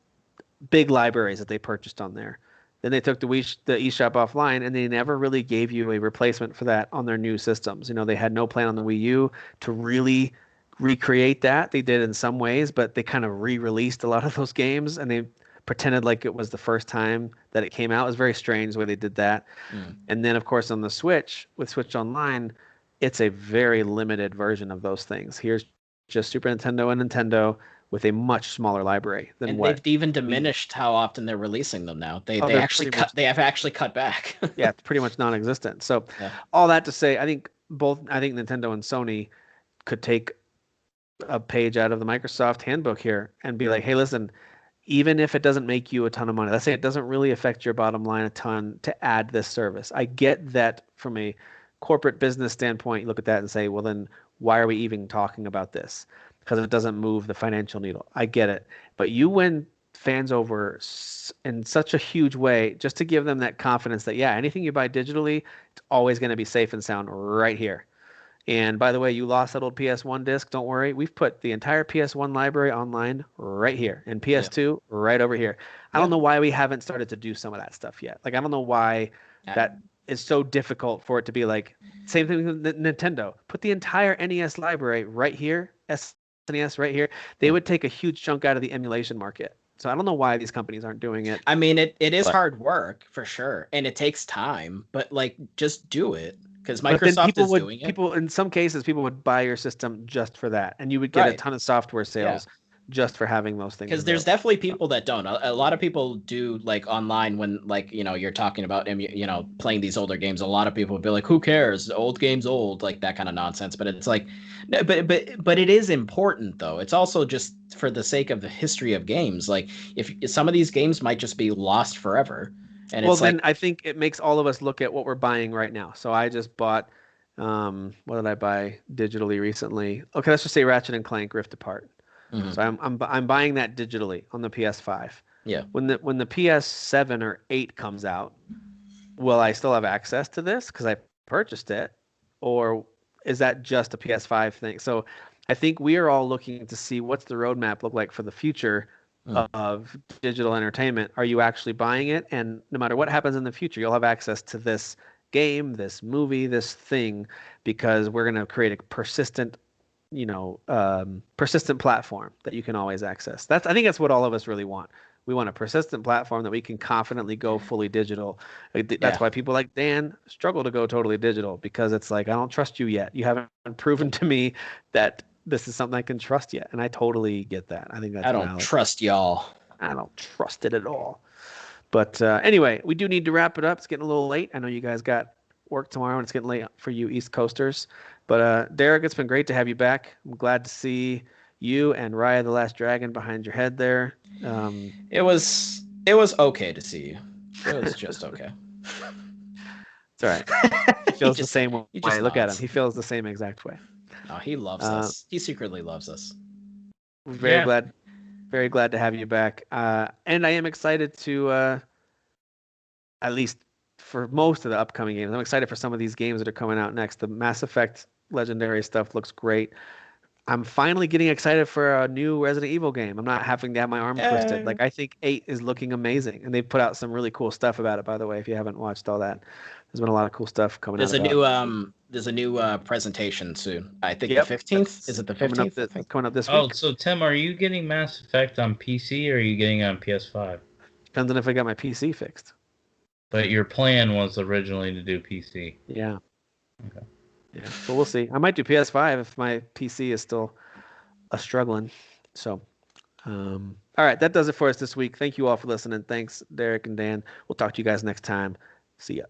big libraries that they purchased on there. Then they took the eShop offline, and they never really gave you a replacement for that on their new systems. They had no plan on the Wii U to really recreate that. They did in some ways, but they kind of re-released a lot of those games and they pretended like it was the first time that it came out. It was very strange the way they did that. And then, of course, on the Switch, with Switch Online, it's a very limited version of those things. Here's just Super Nintendo and Nintendo with a much smaller library than and what they've even diminished how often they're releasing them now. They they're actually pretty much- they have actually cut back. yeah, it's pretty much non-existent. So Yeah. all that to say, I think Nintendo and Sony could take a page out of the Microsoft handbook here and be like, hey, listen, even if it doesn't make you a ton of money, let's say it doesn't really affect your bottom line a ton to add this service. I get that from a corporate business standpoint, you look at that and say, well, then why are we even talking about this? Because it doesn't move the financial needle. I get it. But you win fans over in such a huge way just to give them that confidence that, yeah, anything you buy digitally, it's always going to be safe and sound right here. And by the way, you lost that old PS1 disc. Don't worry. We've put the entire PS1 library online right here and PS2 right over here. I don't know why we haven't started to do some of that stuff yet. Like, I don't know why that is so difficult for it to be like, same thing with Nintendo. Put the entire NES library right here, SNES right here. They would take a huge chunk out of the emulation market. So I don't know why these companies aren't doing it. I mean, it is hard work for sure. And it takes time, but like, just do it. Because Microsoft is doing it. People, in some cases, people would buy your system just for that, and you would get a ton of software sales just for having those things. Because there's definitely people that don't. A lot of people do, like, online when, like, you're talking about playing these older games. A lot of people would be like, "Who cares? Old game's old," like that kind of nonsense. But it's like, no, but it is important though. It's also just for the sake of the history of games. Like, if some of these games might just be lost forever. And well, then I think it makes all of us look at what we're buying right now. So I just bought, what did I buy digitally recently? Okay, let's just say Ratchet and Clank Rift Apart. Mm-hmm. So I'm buying that digitally on the PS5. Yeah. When the PS7 or 8 comes out, will I still have access to this because I purchased it, or is that just a PS5 thing? So I think we are all looking to see what's the roadmap look like for the future of digital entertainment. Are you actually buying it? And no matter what happens in the future, you'll have access to this game, this movie, this thing, because we're going to create a persistent platform that you can always access. I think that's what all of us really want. We want a persistent platform that we can confidently go fully digital. That's why people like Dan struggle to go totally digital, because it's like, I don't trust you yet. You haven't proven to me that this is something I can trust yet. And I totally get that. I think that's valid. Trust y'all. I don't trust it at all. But anyway, we do need to wrap it up. It's getting a little late. I know you guys got work tomorrow and it's getting late for you East Coasters. But Derek, it's been great to have you back. I'm glad to see you and Raya the Last Dragon behind your head there. It was okay to see you. It was just okay. It's all right. He feels the same way. Look at him. He feels the same exact way. Oh, he loves us. He secretly loves us. Very glad to have you back. And I am excited to, at least for most of the upcoming games, I'm excited for some of these games that are coming out next. The Mass Effect Legendary stuff looks great. I'm finally getting excited for a new Resident Evil game. I'm not having to have my arm twisted. Like, I think 8 is looking amazing, and they've put out some really cool stuff about it, by the way, if you haven't watched all that. There's been a lot of cool stuff coming out. There's a new presentation soon. I think the 15th. Is it the 15th? Coming up this week. Oh, so Tim, are you getting Mass Effect on PC or are you getting it on PS5? Depends on if I got my PC fixed. But your plan was originally to do PC. Yeah. Okay. Yeah, but we'll see. I might do PS5 if my PC is still struggling. So, all right, that does it for us this week. Thank you all for listening. Thanks, Derek and Dan. We'll talk to you guys next time. See ya.